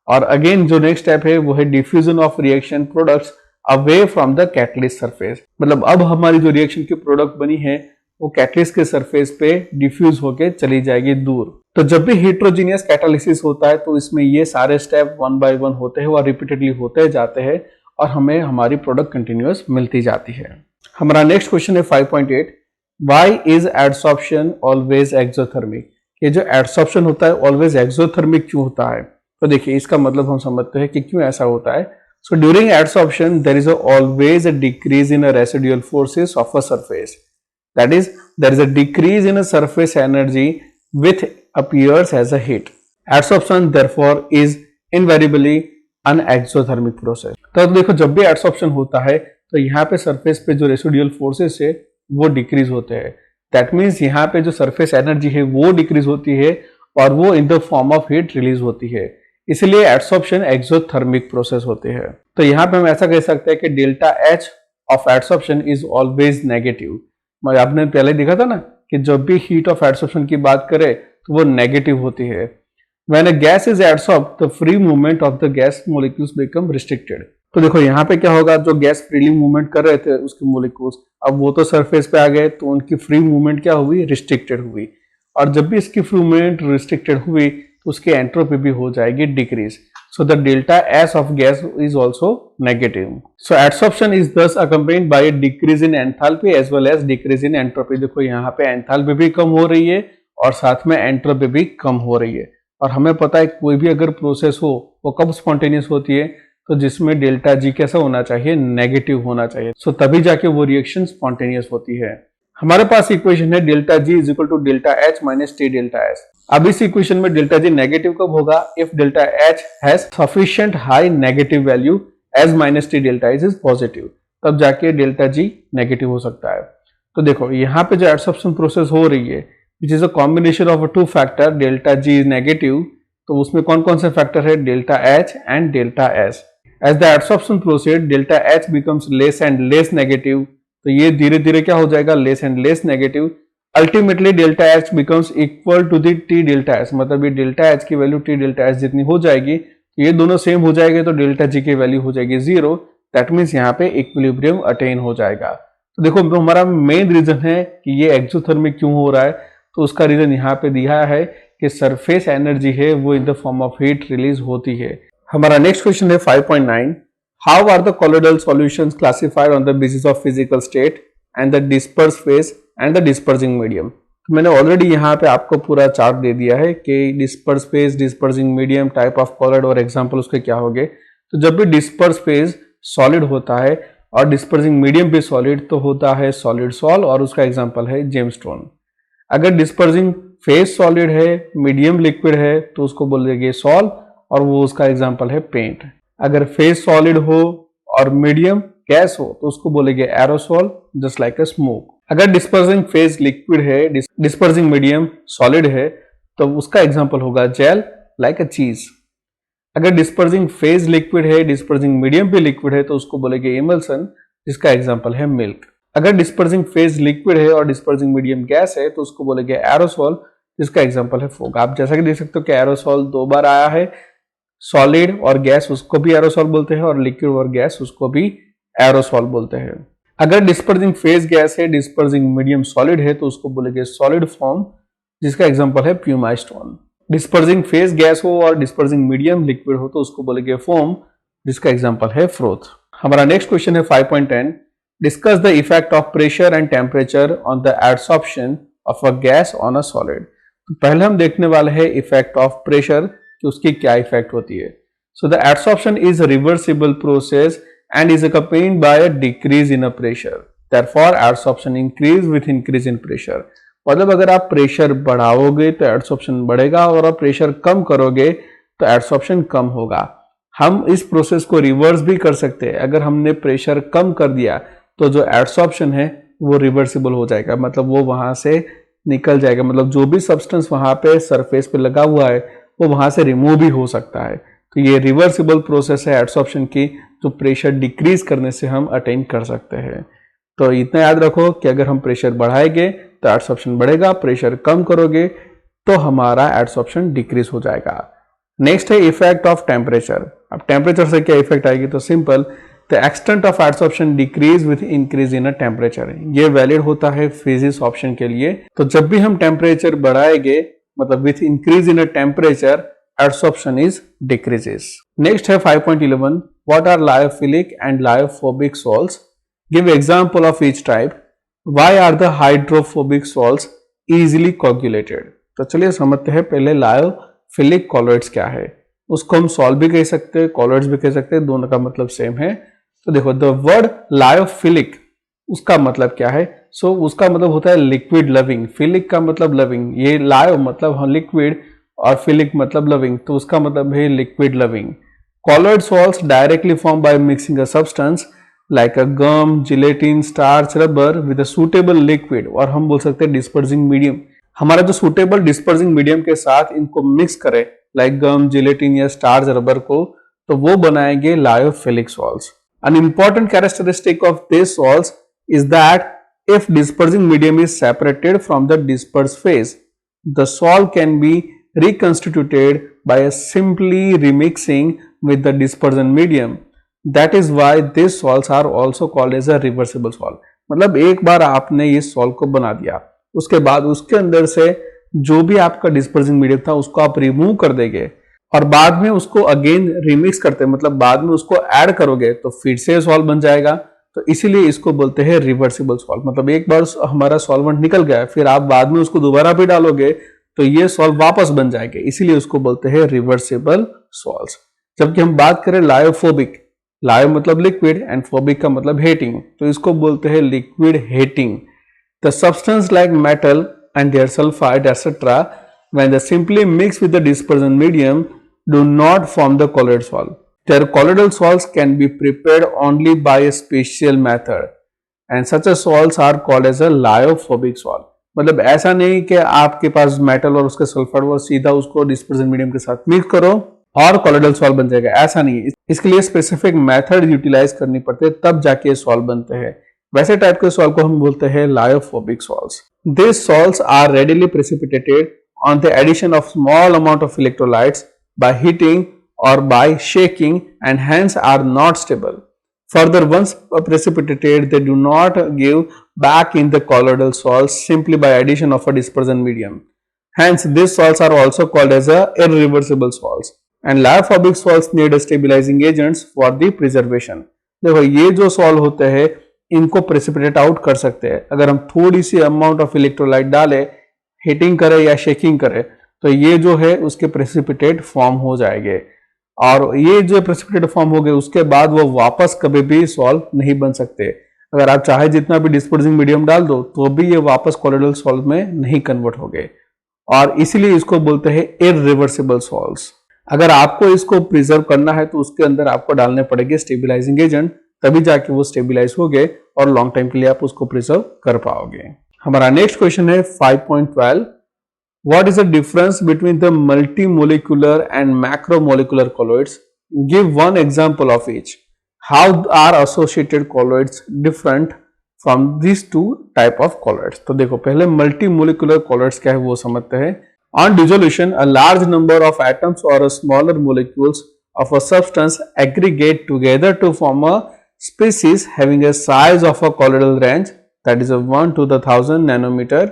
और अगेन जो नेक्स्ट स्टेप है वो है diffusion of reaction products away from the catalyst surface, मतलब अब हमारी जो रिएक्शन की प्रोडक्ट बनी है वो कैटलिस्ट के सरफेस पे डिफ्यूज होके चली जाएगी दूर। तो जब भी हेट्रोजीनियस कैटालिसिस होता है तो इसमें ये सारे स्टेप वन बाय वन होते हैं और रिपीटेडली होते जाते हैं और हमें हमारी प्रोडक्ट कंटिन्यूअस मिलती जाती है। हमारा नेक्स्ट क्वेश्चन है 5.8, Why is adsorption always exothermic? ये जो एडसॉर्प्शन होता है ऑलवेज एक्सोथर्मिक क्यों होता है? तो देखिए इसका मतलब हम समझते हैं कि क्यों ऐसा होता है। So during adsorption there is always a decrease in residual forces of a surface, that is there is a decrease in surface energy which appears as a heat. Adsorption therefore is invariably an exothermic process. तो देखो जब भी adsorption होता है तो यहाँ पे surface पे जो रेसिडुअल फोर्सेस है वो डिक्रीज होते हैं, दैट मीन्स यहाँ पे जो सरफेस एनर्जी है वो डिक्रीज होती है और वो in the form of heat release होती है, इसलिए एडसॉर्प्शन एक्सोथर्मिक प्रोसेस होती है। तो यहाँ पे हम ऐसा कह सकते हैं कि delta H of adsorption is always negative. मतलब आपने पहले देखा था ना कि जब भी हीट ऑफ एडसॉर्प्शन की बात करें तो वो नेगेटिव होती है। When a gas is adsorb the free movement of the gas molecules become restricted. तो देखो यहाँ पे क्या होगा, जो गैस फ्रीली मूवमेंट कर रहे थे उसके मोलिक्यूल्स अब वो तो सरफेस पे आ गए तो उनकी फ्री मूवमेंट क्या हुई, रिस्ट्रिक्टेड हुई। और जब भी इसकी फ्री मूवमेंट रिस्ट्रिक्टेड हुई तो उसकी एंट्रोपी भी हो जाएगी decrease. So the delta S of gas is also negative. So adsorption is thus accompanied by decrease in enthalpy as well as decrease in entropy. देखो यहाँ पे एंथैल्पी भी कम हो रही है और साथ में एंट्रोपी भी कम हो रही है। और हमें पता है कोई भी अगर प्रोसेस हो वो कब स्पॉन्टेनियस होती है, तो जिसमें डेल्टा जी कैसा होना चाहिए, नेगेटिव होना चाहिए। सो तभी जाके वो रिएक्शन स्पॉन्टेनियस होती है। हमारे पास इक्वेशन है delta G is equal to delta H minus T delta S. अब इस इक्वेशन में डेल्टा जी नेगेटिव कब होगा? If delta H has sufficient high negative value as minus T delta is positive, तब जाके डेल्टा जी नेगेटिव हो सकता है। तो देखो यहाँ पे जो एडसॉर्प्शन प्रोसेस हो रही है which is a combination of two factor, delta G is negative, तो उसमें कौन कौन से फैक्टर है? Delta H and delta S. As the adsorption process delta H becomes less and less negative, तो ये धीरे धीरे क्या हो जाएगा? Less and less negative. Ultimately delta H becomes equal to the T delta S, मतलब ये डेल्टा एच की वैल्यू टी डेल्टा एस जितनी हो जाएगी, ये दोनों सेम हो जाएंगे तो डेल्टा जी की वैल्यू हो जाएगी 0। दैट मीन्स यहाँ पे इक्विलिब्रियम अटेन हो जाएगा। तो देखो हमारा मेन रीजन है कि ये एक्सोथर्मिक क्यों हो रहा है, तो उसका रीजन यहाँ पे दिया है कि सरफेस एनर्जी है वो in the form of heat release होती है। हमारा नेक्स्ट क्वेश्चन है 5.9, how are the colloidal solutions classified on the basis of physical state and the disperse phase and the dispersing medium. तो मैंने ऑलरेडी यहाँ पे आपको पूरा चार्ट दे दिया है कि disperse phase, dispersing medium, type of colloid और एग्जांपल उसके क्या होंगे। तो जब भी डिस्पर्स फेज सॉलिड होता है और डिस्पर्सिंग मीडियम भी सॉलिड, तो होता है सॉलिड सॉल और उसका एग्जांपल है जेमस्टोन। अगर डिस्पर्सिंग फेज सॉलिड है, मीडियम लिक्विड है, तो उसको बोलेंगे सॉल और वो उसका एग्जांपल है पेंट। अगर फेज सॉलिड हो और मीडियम गैस हो तो उसको बोलेंगे aerosol, just like a smoke. अगर डिस्पर्सिंग फेज लिक्विड है, डिस्पर्सिंग मीडियम सॉलिड है, तो उसका एग्जांपल होगा जेल, लाइक अ चीज। अगर डिस्पर्सिंग फेज लिक्विड है, डिस्पर्सिंग मीडियम भी लिक्विड है, तो उसको बोलेंगे इमल्सन, जिसका एग्जांपल है मिल्क। अगर डिस्पर्सिंग फेज लिक्विड है और डिस्पर्सिंग मीडियम गैस है, तो उसको बोलेंगे एरोसॉल, जिसका एग्जांपल है फोग। आप जैसा कि देख सकते हो कि एरोसॉल 2 बार आया है, सॉलिड और गैस उसको भी एरोसॉल बोलते हैं और लिक्विड और गैस उसको भी एरोसॉल बोलते हैं। अगर डिस्पर्सिंग फेज गैस है, डिस्पर्सिंग मीडियम सॉलिड है, तो उसको बोलेंगे सॉलिड फॉर्म, जिसका एग्जांपल है Puma stone. Dispersing phase gas हो और डिस्पर्सिंग मीडियम लिक्विड हो, तो उसको बोलेंगे फोम, जिसका एग्जांपल है फ्रोथ। हमारा नेक्स्ट क्वेश्चन है 5.10, discuss the effect of pressure and temperature on the adsorption of a gas on a solid. तो पहले हम देखने वाले हैं इफेक्ट ऑफ प्रेशर कि उसकी क्या इफेक्ट होती है। So the adsorption is reversible process and is accompanied by a decrease in a pressure. Therefore, adsorption increase with increase in pressure. मतलब अगर आप प्रेशर बढ़ाओगे तो एडसॉर्प्शन बढ़ेगा और आप प्रेशर कम करोगे तो एडसॉर्प्शन कम होगा। हम इस प्रोसेस को रिवर्स भी कर सकते हैं। अगर हमने प्रेशर कम कर दिया तो जो एडसॉर्प्शन है वो रिवर्सिबल हो जाएगा, मतलब वो वहां से निकल जाएगा, मतलब जो भी सब्सटेंस वहां पे सरफेस पे लगा हुआ है वो वहां से रिमूव भी हो सकता है। तो ये रिवर्सिबल प्रोसेस है एडसॉर्प्शन की, जो प्रेशर डिक्रीज करने से हम अटेन कर सकते हैं। तो इतना याद रखो कि अगर हम प्रेशर बढ़ाएंगे तो एडसॉर्प्शन बढ़ेगा, प्रेशर कम करोगे तो हमारा एडसॉर्प्शन डिक्रीज हो जाएगा। नेक्स्ट है इफेक्ट ऑफ टेम्परेचर। अब टेम्परेचर से क्या इफेक्ट आएगी, तो simple, the extent of adsorption decrease with increase in a temperature. ये वैलिड होता है फिजिक्स ऑप्शन के लिए। तो जब भी हम टेम्परेचर बढ़ाएंगे, मतलब with increase in a temperature, adsorption is decreases. Next है 5.11, what are lyophilic and lyophobic salts? Give example of each type. Why are the hydrophobic salts easily coagulated? तो चलिए समझते हैं पहले लायोफिलिक कॉलोइड्स क्या है। उसको हम सॉल्ट भी कह सकते हैं, कॉलोइड्स भी कह सकते हैं, दोनों का मतलब सेम है। तो देखो द वर्ड लायोफिलिक, उसका मतलब क्या है? सो उसका मतलब होता है लिक्विड लविंग। फिलिक का मतलब लविंग, ये लायो मतलब लिक्विड और फिलिक मतलब लविंग, तो उसका मतलब है liquid loving. Colloid salts directly form by mixing a substance like a gum, gelatine, starch, rubber with a suitable liquid, और हम बोल सकते हैं डिस्पर्सिंग मीडियम। हमारा जो सूटेबल डिस्पर्सिंग मीडियम के साथ इनको मिक्स करें लाइक गम, जिलेटिन या स्टार्च, रबर को, तो वो बनाएंगे lyophilic salts. An important characteristic of this salts is that if dispersing medium is separated from the disperse phase, the salt can be reconstituted by a simply remixing with the dispersion medium. That is why these salts are also called as a reversible salt. मतलब एक बार आपने इस salt को बना दिया, उसके बाद उसके अंदर से जो भी आपका डिस्पर्सिंग मीडियम था उसको आप रिमूव कर देंगे और बाद में उसको अगेन रिमिक्स करते हैं, मतलब बाद में उसको ऐड करोगे तो फिर से सॉल्ट बन जाएगा। तो इसीलिए इसको बोलते हैं रिवर्सिबल सॉल्ट। मतलब एक बार हमारा सॉल्वेंट निकल गया, फिर आप बाद में उसको दोबारा भी डालोगे तो ये सॉल्ट वापस बन जाएंगे, इसीलिए उसको बोलते हैं रिवर्सिबल सॉल्ट्स। जबकि हम बात करें लायोफोबिक, लायो मतलब लिक्विड एंड फोबिक का मतलब हेटिंग, तो इसको बोलते हैं liquid hating. The substance like metal and their sulphide etcetera when they simply mix with the dispersion medium do not form the colloidal solve. Their colloidal salts can be prepared only by a special method and such a salts are called as a lyophobic salt. मतलब ऐसा नहीं कि आपके पास metal और उसके sulphur वो सीधा उसको डिस्पर्जन मीडियम के साथ मिक्स करो और कॉलोइडल सॉल्व बन जाएगा, ऐसा नहीं है। इसके लिए स्पेसिफिक मेथड यूटिलाइज करनी पड़ती है, तब जाके सॉल्व बनते हैं। वैसे टाइप के सॉल्व को हम बोलते हैं lyophobic sols. This sols are readily precipitated on the addition of small amount of electrolytes by heating or by shaking and hence are not stable. Further, once precipitated, they do not give back in the colloidal salts simply by addition of a dispersion medium. Hence, these salts are also called as irreversible salts. And lyophobic salts need stabilizing agents for the preservation. देखो ये जो solve होते हैं इनको precipitate out कर सकते हैं। अगर हम थोड़ी सी अमाउंट ऑफ इलेक्ट्रोलाइट डालें, हीटिंग करें या शेकिंग करें, तो ये जो है उसके प्रेसिपिटेट फॉर्म हो जाएंगे और ये जो प्रेसिपिटेट फॉर्म हो गए उसके बाद वो वापस कभी भी सॉल्व नहीं बन सकते। अगर आप चाहे जितना भी डिस्पर्सिंग मीडियम डाल दो तो भी ये वापस कॉलोइडल सॉल्व में नहीं कन्वर्ट हो गए और इसीलिए इसको बोलते हैं इररिवर्सिबल सॉल्व्स। अगर आपको इसको प्रिजर्व करना है तो उसके अंदर आपको डालने पड़ेंगे स्टेबिलाइजिंग एजेंट, तभी जाके वो स्टेबिलाईज हो गए और लॉन्ग टाइम के लिए आप उसको प्रिजर्व कर पाओगे। हमारा नेक्स्ट क्वेश्चन है 5.12। What is the difference between the multimolecular and macromolecular colloids? Give one example of each. How are associated colloids different from these two type of colloids? तो देखो पहले multimolecular colloids क्या है वो समझते हैं। On dissolution, a large number of atoms or smaller molecules of a substance aggregate together to form a species having a size of a colloidal range that is a 1 to the 1000 nanometer.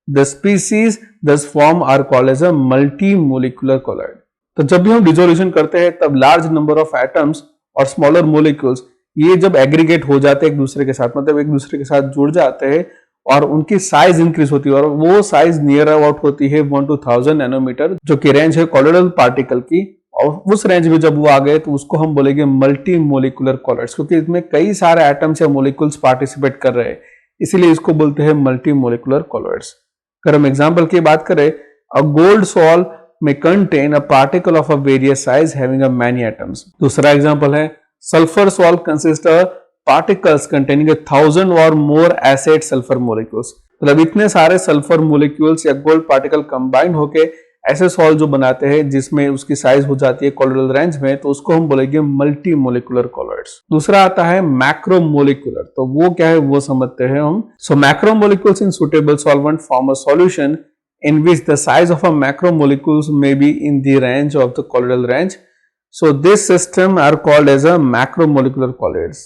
The species thus form are called as a multimolecular colloid. तो जब भी हम dissolution करते हैं तब large number of atoms और smaller molecules ये जब एग्रीगेट हो जाते हैं एक दूसरे के साथ, मतलब एक दूसरे के साथ जुड़ जाते हैं और उनकी साइज इंक्रीज होती है और वो साइज नियर अबाउट होती है 1 to 1000 नैनोमीटर, जो कि रेंज है कॉलोइडल पार्टिकल की। और उस रेंज में जब वो आ गए तो उसको हम बोलेंगे मल्टीमोलिकुलर कॉलोइड्स, क्योंकि इसमें कई सारे एटम्स या मोलिक्यूल्स पार्टिसिपेट कर रहे हैं, इसीलिए इसको बोलते हैं मल्टीमोलिकुलर कॉलोइड्स। अगर हम एग्जांपल की बात करें, अ गोल्ड सॉल्व में contain a particle of a various size having a many atoms. दूसरा एग्जांपल है sulphur solve consist of particles containing 1000 और मोर एसिड सल्फर मोलिक्यूल्स। मतलब इतने सारे सल्फर मोलिक्यूल्स या गोल्ड पार्टिकल कंबाइंड होके ऐसे सॉल्व जो बनाते हैं जिसमें उसकी साइज हो जाती है कॉलोइडल रेंज में, तो उसको हम बोलेंगे मल्टीमोलिकुलर कॉलोइड्स। दूसरा आता है मैक्रोमोलिकुलर, तो वो क्या है वो समझते हैं हम। So macromolecules in suitable solvent form a solution in which the size of a macromolecules may be in the range of the colloidal range. So this system are called as a macromolecular colloids.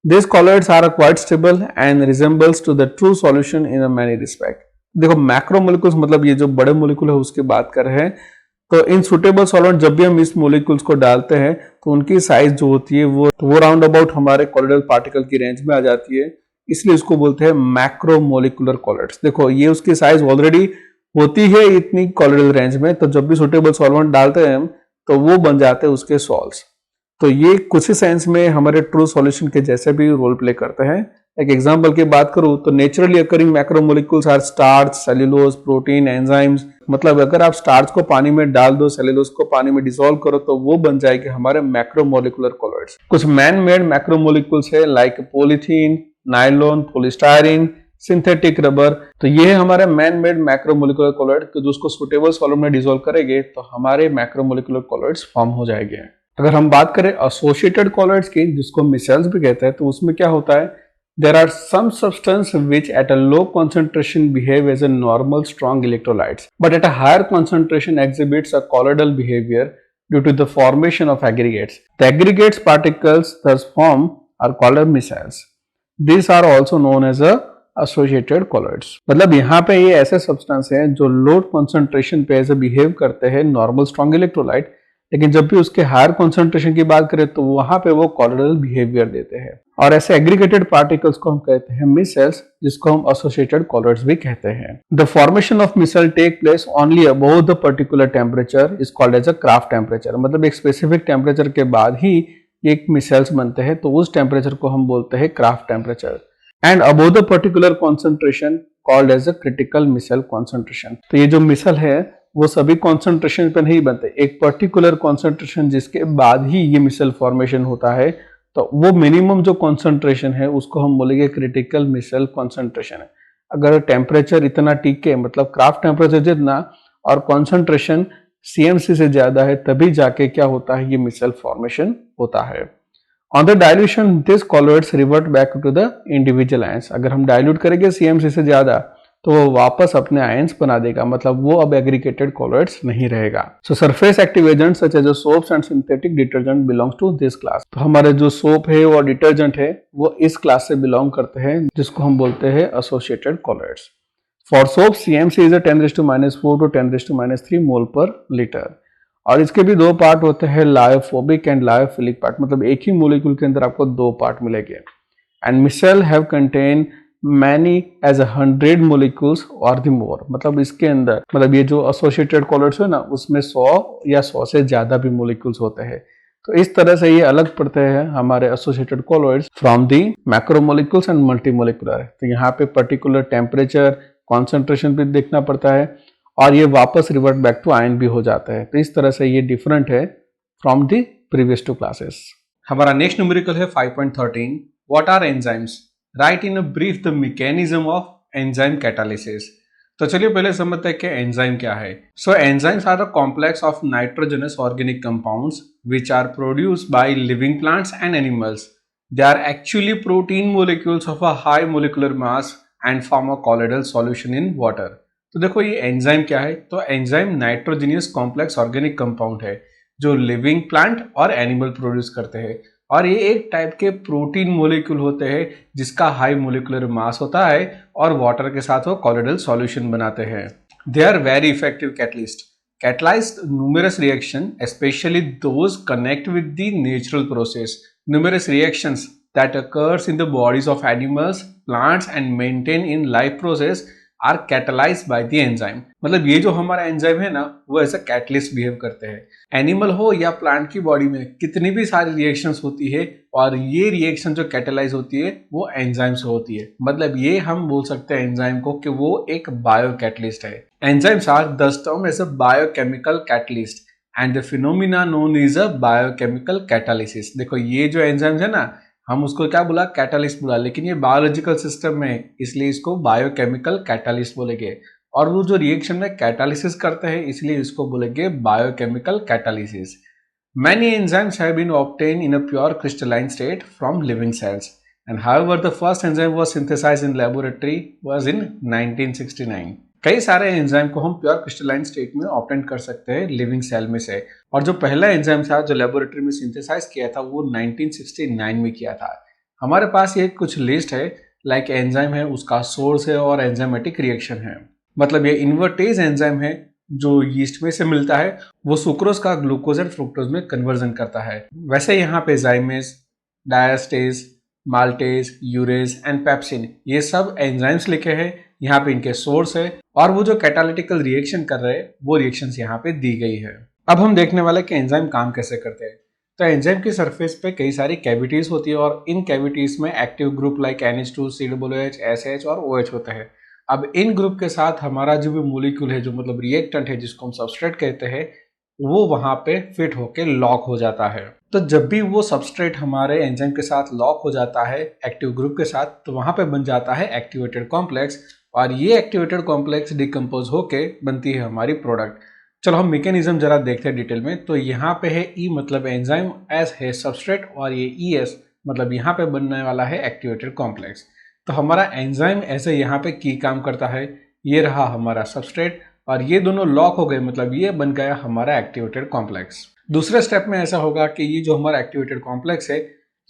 These colloids are quite stable and resembles to the true solution in a many respect. देखो macromolecules मतलब ये जो बड़े molecule है उसकी बात कर रहे हैं, तो इन सुटेबल सॉल्वेंट जब भी हम इस मोलिक्यूल्स को डालते हैं तो उनकी साइज जो होती है वो राउंड अबाउट हमारे कॉलोइडल पार्टिकल की रेंज में आ जाती है, इसलिए इसको बोलते हैं मैक्रोमोलिकुलर कॉलोइड्स। देखो ये उसकी साइज ऑलरेडी होती है इतनी कॉलोइडल रेंज में, तो जब भी सुटेबल सॉल्वेंट डालते हैं हम तो वो बन जाते हैं उसके सॉल्व्स। तो ये कुछ ही सेंस में हमारे ट्रू सॉल्यूशन के जैसे भी रोल प्ले करते हैं। एक एग्जांपल की बात करूं तो naturally occurring macromolecules are starch, cellulose, protein, enzymes. मतलब अगर आप स्टार्च को पानी में डाल दो, सेल्यूलोज को पानी में डिसॉल्व करो तो वो बन जाएंगे हमारे मैक्रोमोलिकुलर कॉलोइड्स। कुछ मैन मेड मैक्रोमोलिक्यूल्स है like polythene, nylon, polystyrene, synthetic rubber. तो ये है हमारे मैन मेड मैक्रोमोलिकुलर कॉलोइड, तो जो उसको सुटेबल सॉल्वेंट में डिसॉल्व करेंगे तो हमारे मैक्रोमोलिकुलर कॉलोइड्स फॉर्म हो जाएंगे। अगर हम बात करें एसोसिएटेड कॉलोइड्स की, जिसको मिसेल्स भी कहते हैं, तो उसमें क्या होता है, there are some substance which at a low concentration behave as a normal strong electrolytes, but at a higher concentration exhibits a colloidal behavior due to the formation of aggregates. The aggregates particles thus form are called micelles. These are also known as a associated colloids. मतलब यहाँ पे ये ऐसे substance हैं जो low concentration पे ऐसे behave करते हैं नॉर्मल स्ट्रॉन्ग इलेक्ट्रोलाइट, लेकिन जब भी उसके हायर कॉन्सेंट्रेशन की बात करें तो वहां पे वो कॉलोइडल बिहेवियर देते हैं। और ऐसे एग्रीगेटेड पार्टिकल्स को हम कहते हैं मिसेल्स, जिसको हम एसोसिएटेड कॉलोइड्स भी कहते हैं। The formation of micelle take place only above the particular temperature is called as a Krafft temperature. मतलब एक स्पेसिफिक टेम्परेचर के बाद ही एक मिसेल्स बनते हैं, तो उस टेम्परेचर को हम बोलते हैं Krafft temperature. And above the particular concentration called as a critical micelle concentration. तो ये जो मिसेल है वो सभी कॉन्सेंट्रेशन पे नहीं बनते, एक पर्टिकुलर कॉन्सेंट्रेशन जिसके बाद ही ये मिसल फॉर्मेशन होता है, तो वो मिनिमम जो कॉन्सेंट्रेशन है उसको हम बोलेंगे क्रिटिकल मिसल कॉन्सेंट्रेशन है। अगर टेम्परेचर इतना टिके, मतलब क्राफ्ट टेम्परेचर जितना और कॉन्सेंट्रेशन CMC से ज्यादा है, तभी जाके क्या होता है, ये मिसल फॉर्मेशन होता है। On the dilution this colloids revert back to the individual ions. अगर हम डाइल्यूट करेंगे CMC से ज्यादा तो वो वापस अपने आयंस बना देगा, मतलब वो अब एग्रीगेटेड कॉलोइड्स नहीं रहेगा। So surface active agent such as soaps and synthetic detergent belongs to this class. तो हमारे जो सोप है और डिटर्जेंट है वो इस क्लास से बिलोंग करते हैं, जिसको हम बोलते हैं associated colloids. For soap CMC is 10⁻⁴ to 10⁻³ mole per litre. और इसके भी दो पार्ट होते हैं, लायोफोबिक एंड लायोफिलिक पार्ट, मतलब एक ही मोलिक्यूल के अंदर आपको दो पार्ट मिलेंगे। And micelle have contain many as 100 molecules और द मोर, मतलब इसके अंदर, मतलब ये जो एसोसिएटेड कॉलोइड्स है ना, उसमें 100 या 100 से ज्यादा भी मोलिक्यूल्स होते हैं। तो इस तरह से ये अलग पड़ते हैं हमारे associated colloids from the macromolecules and multimolecular. तो यहाँ पे पर्टिकुलर टेम्परेचर कॉन्सेंट्रेशन भी देखना पड़ता है और ये वापस रिवर्ट बैक टू आयन भी हो जाता है। तो इस तरह से ये डिफरेंट है from the previous two classes. हमारा नेक्स्ट न्यूमेरिकल है 5.13, what are enzymes, write in a brief the mechanism of enzyme catalysis. तो चलिए पहले समझते हैं कि एंजाइम क्या है। So enzymes are the complex of nitrogenous organic compounds which are produced by living plants and animals. They are actually protein molecules of a high molecular mass and form a colloidal solution in water. तो देखो ये enzyme क्या है, तो enzyme nitrogenous complex organic compound है जो living plant और animal produce करते हैं, और ये एक टाइप के प्रोटीन मोलिक्यूल होते हैं जिसका हाई मोलिकुलर मास होता है और वाटर के साथ वो कॉलोइडल सॉल्यूशन बनाते हैं। They are very effective catalyst, catalyze numerous reaction, especially those connect with the natural process. Numerous reactions that occurs in the bodies of animals, plants and maintain in life process are catalyzed by the enzyme. मतलब ये जो हमारा enzyme है ना, वो ऐसा catalyst behave करते हैं। एनिमल हो या प्लांट की बॉडी में कितनी भी सारी रिएक्शंस होती है और ये रिएक्शन जो कैटलाइज होती है वो एंजाइम से होती है। मतलब ये हम बोल सकते हैं एंजाइम को कि वो एक बायो कैटलिस्ट है। Enzymes are thus termed as a biochemical catalyst and the phenomena known as a biochemical catalysis। देखो ये जो एंजाइम्स है ना, हम उसको क्या बोला, कैटालिस्ट बोला, लेकिन ये बायोलॉजिकल सिस्टम में है इसलिए इसको बायोकेमिकल कैटालिस्ट बोलेंगे। और वो जो रिएक्शन में कैटालिसिस करते हैं इसलिए इसको बोलेंगे biochemical catalysis. Many enzymes have been obtained in a pure crystalline state from living cells, and however the first enzyme was synthesized in laboratory was in 1969। कई सारे एंजाइम को हम प्योर क्रिस्टलाइन स्टेट में ऑब्टेन कर सकते हैं living cell में से, और जो पहला एंजाइम था जो लेबोरेटरी में सिंथेसाइज किया था वो 1969 में किया था। हमारे पास ये कुछ लिस्ट है, लाइक एंजाइम है, उसका सोर्स है और एंजाइमेटिक रिएक्शन है। मतलब ये इन्वर्टेज एंजाइम है जो यीस्ट में से मिलता है, वो सुक्रोज का ग्लूकोज एंड फ्रुक्टोज में कन्वर्जन करता है। वैसे यहाँ पे जाइमेज, diastase, maltase, urease and pepsin ये सब एंजाइम्स लिखे हैं, यहाँ पे इनके सोर्स है, और वो जो कैटालिटिकल रिएक्शन कर रहे हैं वो रिएक्शंस यहाँ पे दी गई है। अब हम देखने वाले कि एंजाइम काम कैसे करते हैं। तो एंजाइम की सरफेस पे कई सारी कैविटीज होती है और इन कैविटीज में active group like NH2, COOH, SH और OH होते हैं। अब इन ग्रुप के साथ हमारा जो भी मोलिक्यूल है, जो मतलब रिएक्टेंट है जिसको हम सबस्ट्रेट कहते हैं, वो वहां पे फिट होके लॉक हो जाता है। तो जब भी वो सबस्ट्रेट हमारे एंजाइम के साथ लॉक हो जाता है एक्टिव ग्रुप के साथ, तो वहां पे बन जाता है एक्टिवेटेड कॉम्प्लेक्स, और ये एक्टिवेटेड कॉम्प्लेक्स डिकम्पोज होके बनती है हमारी प्रोडक्ट। चलो हम मैकेनिज्म जरा देखते हैं डिटेल में। तो यहाँ पे है E मतलब एंजाइम, S है सबस्ट्रेट, और ये ES मतलब यहाँ पे बनने वाला है एक्टिवेटेड कॉम्प्लेक्स। तो हमारा एंजाइम ऐसे यहाँ पे की काम करता है, ये रहा हमारा सबस्ट्रेट और ये दोनों लॉक हो गए, मतलब ये बन गया हमारा एक्टिवेटेड कॉम्प्लेक्स। दूसरे स्टेप में ऐसा होगा कि ये जो हमारा एक्टिवेटेड कॉम्प्लेक्स है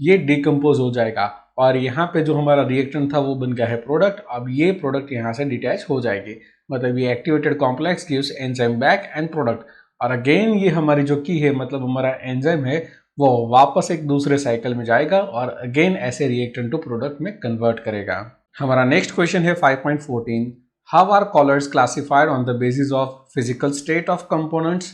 ये डिकम्पोज हो जाएगा और यहाँ पे जो हमारा रिएक्टेंट था वो बन गया है प्रोडक्ट। अब ये प्रोडक्ट यहाँ से डिटैच हो जाएगी, मतलब ये activated complex gives enzyme back and product. और अगेन ये हमारी जो की है, मतलब हमारा एंजाइम है, वो वापस एक दूसरे साइकिल में जाएगा और अगेन ऐसे रिएक्टेंट टू प्रोडक्ट में कन्वर्ट करेगा। हमारा नेक्स्ट क्वेश्चन है 5.14, how are colloids classified on the basis of physical state of components,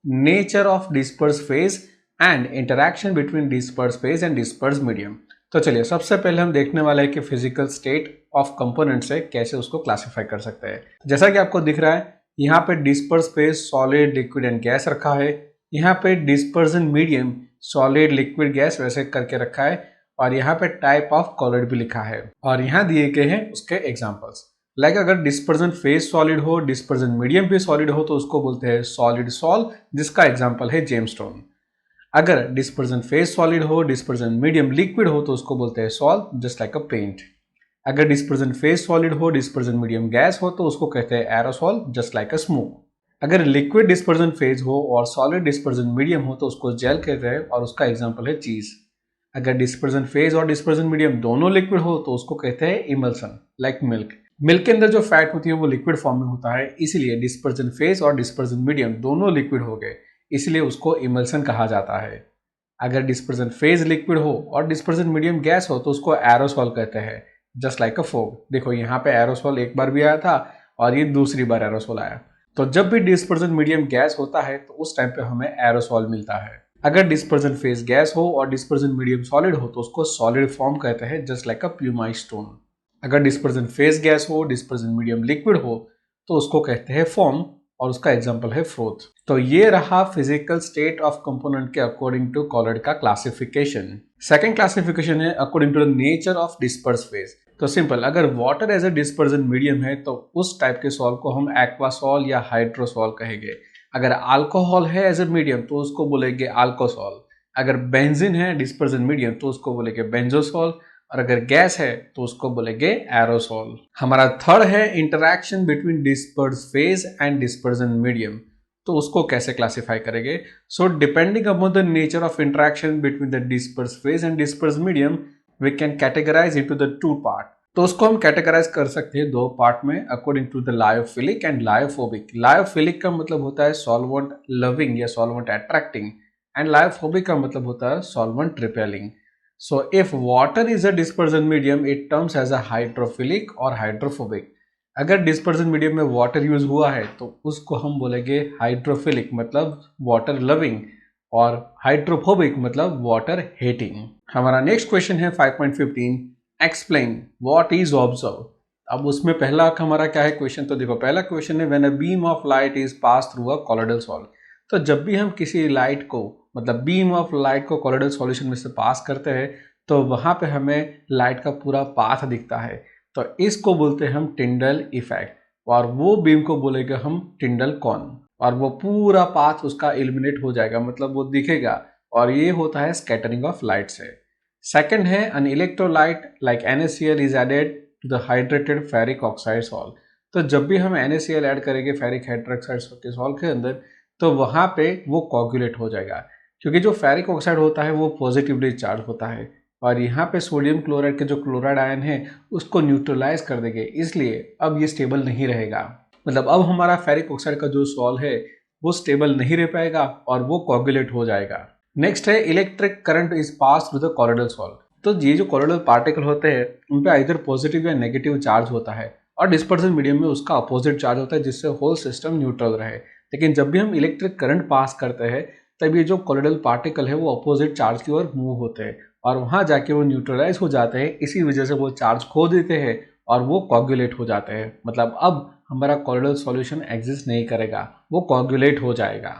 nature of disperse phase and interaction between disperse phase and disperse medium. तो चलिए सबसे पहले हम देखने वाले हैं कि फिजिकल स्टेट ऑफ कंपोनेंट से कैसे उसको क्लासिफाई कर सकते हैं। जैसा कि आपको दिख रहा है यहाँ पे disperse phase solid liquid and gas रखा है, यहाँ पे dispersion medium solid liquid gas वैसे करके रखा है, और यहाँ पे टाइप ऑफ कॉलर भी लिखा है, और यहाँ दिए गए हैं उसके एग्जांपल्स। लाइक अगर डिस्पर्जन फेज सॉलिड हो, डिस्पर्जन मीडियम भी सॉलिड हो तो उसको बोलते हैं सॉलिड सॉल्व, जिसका एग्जांपल है जेमस्टोन। अगर डिस्पर्जन फेज सॉलिड हो, डिस्पर्जन मीडियम लिक्विड हो तो उसको बोलते हैं sol, just like a paint. अगर डिस्पर्जन फेज सॉलिड हो, डिस्पर्जन मीडियम गैस हो तो उसको कहते हैं aerosol, just like a smoke. अगर लिक्विड डिस्पर्जन फेज हो और सॉलिड डिस्पर्जन मीडियम हो तो उसको जेल कहते हैं, और उसका एग्जांपल है चीज। अगर डिस्पर्जन फेज और डिस्पर्जन मीडियम दोनों लिक्विड हो तो उसको कहते हैं इमल्सन, लाइक मिल्क। मिल्क के अंदर जो फैट होती है वो लिक्विड फॉर्म में होता है, इसीलिए डिस्पर्जन फेज और डिस्पर्जन मीडियम दोनों लिक्विड हो गए, इसलिए उसको इमल्सन कहा जाता है। अगर डिस्पर्जन फेज लिक्विड हो और डिस्पर्जन मीडियम गैस हो तो उसको एरोसॉल कहते हैं, जस्ट लाइक अ फोग। देखो यहाँ पे एरोसॉल एक बार भी आया था और ये दूसरी बार एरोसॉल आया। तो जब भी डिस्पर्जन मीडियम गैस होता है तो उस टाइम पे हमें एरोसॉल मिलता है। अगर डिस्पर्जन फेज गैस हो और डिस्पर्जन मीडियम सॉलिड हो तो उसको सॉलिड फॉर्म कहते हैं, जस्ट लाइक अ प्यूमाइट स्टोन। अगर डिस्पर्जन फेज गैस हो, डिस्पर्जन मीडियम लिक्विड हो तो उसको कहते हैं फॉर्म, और उसका एग्जांपल है फ्रोथ। तो ये रहा फिजिकल स्टेट ऑफ कंपोनेंट के अकॉर्डिंग टू कॉलर्ड का क्लासिफिकेशन। सेकंड क्लासिफिकेशन है according to the nature of disperse phase. तो सिंपल, अगर water as a dispersion medium है तो उस टाइप के सॉल्व को हम एक्वासॉल या हाइड्रोसॉल कहेंगे। अगर अल्कोहल है एज अ मीडियम तो उसको बोलेंगे अल्कोसॉल। अगर बेंजीन है डिस्पर्जन मीडियम तो उसको बोलेंगे बेंजोसॉल, और अगर गैस है तो उसको बोलेंगे एरोसॉल। हमारा थर्ड है interaction between disperse phase and dispersion medium. तो उसको कैसे क्लासिफाई करेंगे? So depending upon the nature of interaction between the disperse phase and disperse medium we can categorise into the two part. तो उसको हम categorise कर सकते हैं दो पार्ट में, according to the lyophilic and lyophobic. Lyophilic का मतलब होता है सॉल्वेंट लविंग या सॉल्वेंट अट्रैक्टिंग, एंड लायोफोबिक का मतलब होता है solvent repelling. So if water is a dispersion medium, it terms as a hydrophilic or hydrophobic. अगर डिस्पर्जन मीडियम में वाटर यूज हुआ है तो उसको हम बोलेंगे हाइड्रोफिलिक मतलब वाटर लविंग, और हाइड्रोफोबिक मतलब वाटर हेटिंग। हमारा नेक्स्ट क्वेश्चन है 5.15, एक्सप्लेन व्हाट इज ऑब्जर्व। अब उसमें पहला हमारा क्या है क्वेश्चन? तो देखो पहला क्वेश्चन है when a beam of light is pass through a colloidal solve. तो जब भी हम किसी लाइट को मतलब बीम ऑफ लाइट को कॉलोइडल सॉल्यूशन में से पास करते हैं तो वहां पे हमें लाइट का पूरा पाथ दिखता है, तो इसको बोलते हैं हम टिंडल इफेक्ट, और वो बीम को बोलेंगे हम टिंडल कॉन, और वो पूरा पाथ उसका इल्यूमिनेट हो जाएगा, मतलब वो दिखेगा, और ये होता है स्कैटरिंग ऑफ लाइट से। सेकंड है an electrolyte like NaCl is added to the hydrated ferric oxide sol. तो जब भी हम NaCl ऐड करेंगे फेरिक हाइड्रोक्साइड के सॉल्व के अंदर तो वहां पे वो कोगुलेट हो जाएगा, क्योंकि जो फेरिक ऑक्साइड होता है वो पॉजिटिवली चार्ज होता है, और यहाँ पे सोडियम क्लोराइड के जो क्लोराइड आयन है उसको न्यूट्रलाइज कर देंगे, इसलिए अब ये स्टेबल नहीं रहेगा। मतलब अब हमारा फेरिक ऑक्साइड का जो सॉल्व है वो स्टेबल नहीं रह पाएगा और वो कोगुलेट हो जाएगा। नेक्स्ट है electric current is pass through the colloidal solve. तो ये जो कॉलोइडल पार्टिकल होते हैं उन पे आइदर पॉजिटिव या नेगेटिव चार्ज होता है, और डिस्पर्जन मीडियम में उसका अपोजिट चार्ज होता है, जिससे होल सिस्टम न्यूट्रल रहे। लेकिन जब भी हम इलेक्ट्रिक करंट पास करते हैं तब ये जो कॉलोइडल पार्टिकल है वो अपोजिट चार्ज की ओर मूव होते हैं, और वहां जाके वो न्यूट्रलाइज हो जाते हैं, इसी वजह से वो चार्ज खो देते हैं और वो कोगुलेट हो जाते हैं। मतलब अब हमारा कॉलोइडल सॉल्यूशन एग्जिस्ट नहीं करेगा, वो कोगुलेट हो जाएगा।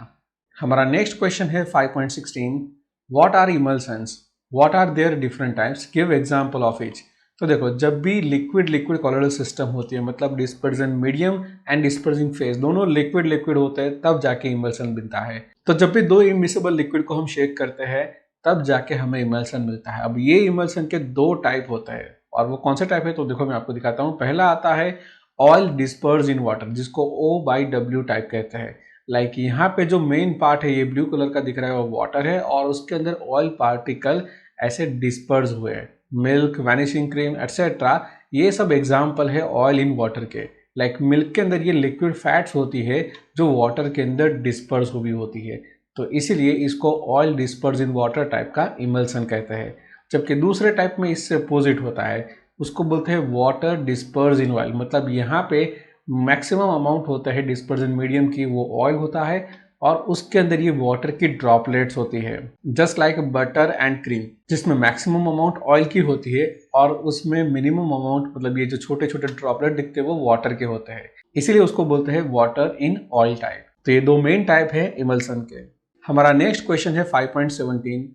हमारा नेक्स्ट क्वेश्चन है 5.16, what are emulsions, what are their different types, give example of each. तो देखो जब भी लिक्विड लिक्विड कॉलोइडल सिस्टम होती है, मतलब डिस्पर्जन मीडियम एंड डिस्पर्जिंग फेज दोनों लिक्विड लिक्विड होते हैं, तब जाके इमल्सन बनता है। तो जब भी दो इमिसिबल लिक्विड को हम शेक करते हैं तब जाके हमें इमल्सन मिलता है। अब ये इमल्सन के दो टाइप होते हैं, और वो कौन से टाइप है तो देखो मैं आपको दिखाता हूँ। पहला आता है ऑयल डिस्पर्स इन वाटर, जिसको O/W टाइप कहते हैं। लाइक यहाँ पे जो मेन पार्ट है ये ब्लू कलर का दिख रहा है वो वाटर है, और उसके अंदर ऑयल पार्टिकल ऐसे डिस्पर्स हुए हैं, मिल्क, वैनिशिंग क्रीम एटसेट्रा, ये सब एग्जाम्पल है ऑयल इन वाटर के। लाइक मिल्क के अंदर ये लिक्विड फैट्स होती है जो वाटर के अंदर डिस्पर्स हुई होती है, तो इसीलिए इसको oil disperse in water type का इमल्सन कहते हैं। जबकि दूसरे टाइप में इससे अपोजिट होता है, उसको बोलते हैं वाटर डिस्पर्स इन ऑयल। मतलब यहाँ पे मैक्सिमम अमाउंट होता है डिस्पर्जन मीडियम की वो ऑयल होता है, और उसके अंदर ये वाटर की ड्रॉपलेट्स होती है, just like butter and cream, जिसमें मैक्सिमम अमाउंट ऑयल की होती है और उसमें मिनिमम अमाउंट मतलब ये जो छोटे छोटे ड्रॉपलेट दिखते हैं वो वाटर के होते हैं, इसीलिए उसको बोलते हैं वाटर इन ऑयल टाइप। तो ये दो मेन टाइप है इमल्सन के। हमारा नेक्स्ट क्वेश्चन है 5.17,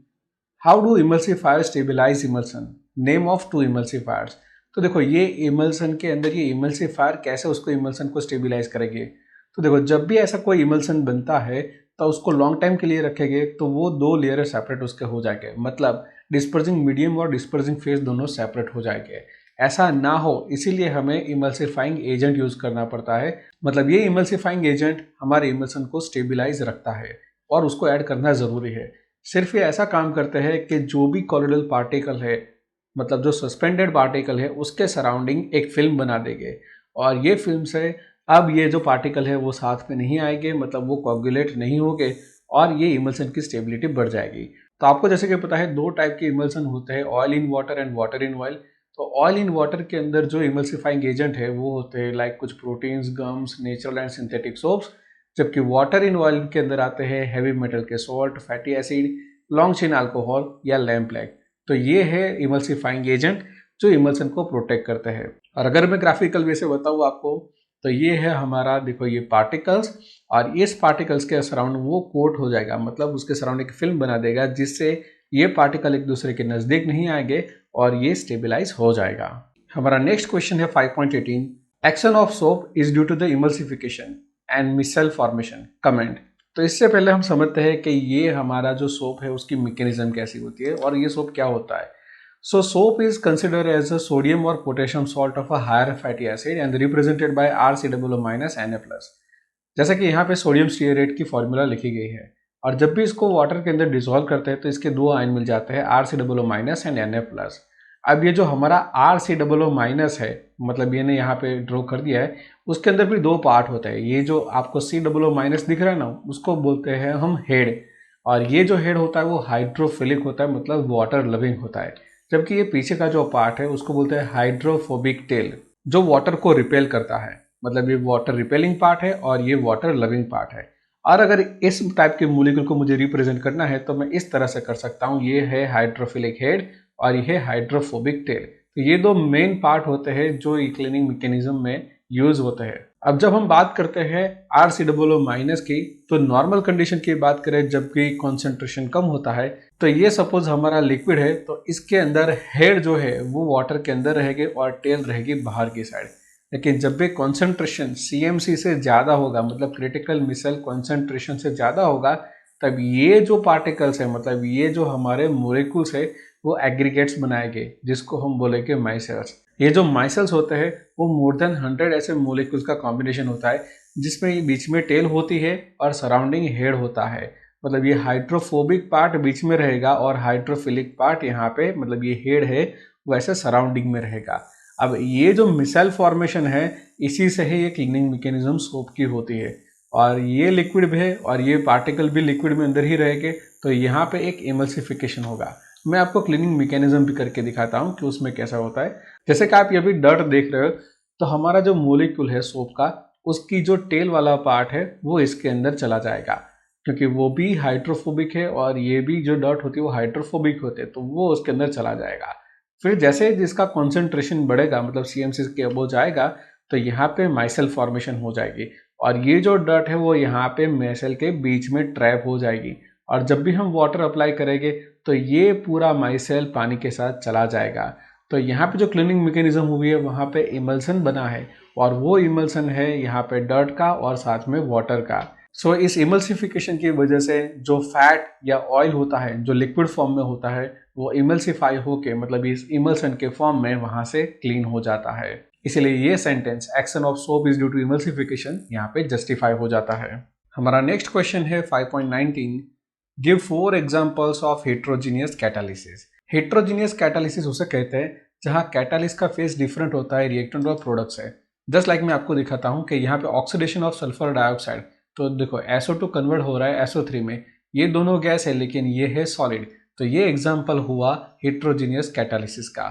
how do emulsifier stabilise emulsion, name of two emulsifiers. तो देखो ये इमल्सन के अंदर ये इमल्सिफायर कैसे उसको इमल्सन को स्टेबलाइज करेंगे। तो देखो जब भी ऐसा कोई इमल्सन बनता है तो उसको लॉन्ग टाइम के लिए रखेंगे तो वो दो लेयर सेपरेट उसके हो जाएंगे, मतलब डिस्पर्सिंग मीडियम और डिस्पर्सिंग फेज दोनों सेपरेट हो जाएंगे। ऐसा ना हो इसीलिए हमें इमल्सिफाइंग एजेंट यूज करना पड़ता है, मतलब ये इमल्सिफाइंग एजेंट हमारे इमल्सन को स्टेबलाइज रखता है और उसको ऐड करना जरूरी है। सिर्फ ये ऐसा काम करते हैं कि जो भी कॉलोइडल पार्टिकल है, मतलब जो सस्पेंडेड पार्टिकल है, उसके सराउंडिंग एक फिल्म बना देंगे और ये फिल्म से अब ये जो पार्टिकल है वो साथ में नहीं आएंगे, मतलब वो कोगुलेट नहीं होंगे और ये इमल्सन की स्टेबिलिटी बढ़ जाएगी। तो आपको जैसे कि पता है दो टाइप के इमल्सन होते हैं, oil in water and water in oil. तो ऑयल इन वाटर के अंदर जो इमल्सिफाइंग एजेंट है वो होते हैं लाइक कुछ proteins, gums, natural and synthetic soaps, जबकि वाटर इन ऑयल के अंदर आते हैं हैवी मेटल के salt, fatty acid, long chain alcohol या लैम्प। तो ये है इमल्सिफाइंग एजेंट जो इमल्सन को प्रोटेक्ट करते हैं। और अगर मैं ग्राफिकल वे से बताऊँ आपको तो ये है हमारा, देखो ये पार्टिकल्स और इस पार्टिकल्स के सराउंड वो कोट हो जाएगा, मतलब उसके सराउंड एक फिल्म बना देगा जिससे ये पार्टिकल एक दूसरे के नज़दीक नहीं आएंगे और ये स्टेबलाइज हो जाएगा। हमारा नेक्स्ट क्वेश्चन है 5.18, action of soap is due to the emulsification and micelle formation, comment. तो इससे पहले हम समझते हैं कि ये हमारा जो सोप है उसकी मैकेनिज्म कैसी होती है और ये सोप क्या होता है। So soap is considered as a sodium or potassium salt of a higher fatty acid and represented by RCOO minus Na plus। जैसा कि यहाँ पे सोडियम स्टीयरेट की फॉर्मूला लिखी गई है और जब भी इसको वाटर के अंदर डिसॉल्व करते हैं तो इसके दो आयन मिल जाते हैं, RCOO minus and Na plus. अब ये जो हमारा RCOO माइनस है, मतलब ये ने यहाँ पे ड्रॉ कर दिया है, उसके अंदर भी दो पार्ट होते हैं। ये जो आपको COO माइनस दिख रहा है ना, उसको बोलते हैं हम हेड, और ये जो हेड होता है वो हाइड्रोफिलिक होता है, मतलब वाटर लविंग होता है। जबकि ये पीछे का जो पार्ट है उसको बोलते हैं हाइड्रोफोबिक टेल, जो वाटर को रिपेल करता है, मतलब ये वाटर रिपेलिंग पार्ट है और ये वाटर लविंग पार्ट है। और अगर इस टाइप के मॉलिक्यूल को मुझे रिप्रेजेंट करना है तो मैं इस तरह से कर सकता हूँ, ये है हाइड्रोफिलिक हेड और ये है हाइड्रोफोबिक टेल। तो ये दो मेन पार्ट होते हैं जो क्लीनिंग मैकेनिज्म में यूज होते हैं। अब जब हम बात करते हैं RCOO माइनस की, तो नॉर्मल कंडीशन की बात करें जब भी कॉन्सेंट्रेशन कम होता है, तो ये सपोज हमारा लिक्विड है तो इसके अंदर हेड जो है वो वाटर के अंदर रहेगी और टेल रहेगी बाहर की साइड। लेकिन जब भी कॉन्सेंट्रेशन CMC से ज़्यादा होगा, मतलब क्रिटिकल मिसल कॉन्सेंट्रेशन से ज़्यादा होगा, तब ये जो पार्टिकल्स है, मतलब ये जो हमारे मोलिक्यूल्स है वो एग्रीगेट्स बनाएंगे जिसको हम बोलेंगे माइसेल्स। ये जो माइसेल्स होते हैं वो मोर देन 100 ऐसे मोलिक्यूल्स का कॉम्बिनेशन होता है जिसमें बीच में टेल होती है और सराउंडिंग हेड होता है। मतलब ये हाइड्रोफोबिक पार्ट बीच में रहेगा और हाइड्रोफिलिक पार्ट यहाँ पे, मतलब ये हेड है, वैसे सराउंडिंग में रहेगा। अब ये जो मिसाइल फॉर्मेशन है इसी से ही ये क्लीनिंग मैकेनिज्म सोप की होती है, और ये लिक्विड भी है और ये पार्टिकल भी लिक्विड में अंदर ही रहेंगे, तो यहाँ पे एक इमल्सिफिकेशन होगा। मैं आपको क्लीनिंग मैकेनिज्म भी करके दिखाता हूँ कि उसमें कैसा होता है। जैसे कि आप ये भी डर्ट देख रहे हो, तो हमारा जो मोलिक्यूल है सोप का, उसकी जो टेल वाला पार्ट है वो इसके अंदर चला जाएगा, क्योंकि वो भी हाइड्रोफोबिक है और ये भी जो डर्ट होती है वो हाइड्रोफोबिक होते हैं, तो वो उसके अंदर चला जाएगा। फिर जैसे जिसका कॉन्सेंट्रेशन बढ़ेगा, मतलब CMC के अबव जाएगा, तो यहाँ पे माइसेल फॉर्मेशन हो जाएगी और ये जो डर्ट है वो यहाँ पे माइसेल के बीच में ट्रैप हो जाएगी। और जब भी हम वाटर अप्लाई करेंगे तो ये पूरा माइसेल पानी के साथ चला जाएगा। तो यहाँ पे जो क्लीनिंग मैकेनिज्म हुई है वहाँ पे इमल्सन बना है, और वो इमल्सन है यहाँ पे डर्ट का और साथ में वाटर का। सो इस इमल्सिफिकेशन की वजह से जो फैट या ऑयल होता है जो लिक्विड फॉर्म में होता है वो इमल्सिफाई होके, मतलब इस इमल्सन के फॉर्म में वहाँ से क्लीन हो जाता है। इसलिए ये sentence action of soap is due to emulsification यहाँ पे जस्टिफाई हो जाता है। हमारा नेक्स्ट क्वेश्चन है 5.19, give 4 examples of heterogeneous catalysis. Heterogeneous catalysis उसे कहते हैं जहां कैटालिस्ट का फेस डिफरेंट होता है रिएक्टेंट और प्रोडक्ट से। जस्ट लाइक मैं आपको दिखाता हूं कि यहाँ पे ऑक्सीडेशन ऑफ सल्फर डाइऑक्साइड, तो देखो SO2 कन्वर्ट हो रहा है SO3 में, ये दोनों गैस है लेकिन ये है सॉलिड, तो ये एग्जाम्पल हुआ हेट्रोजीनियस कैटालिसिस का।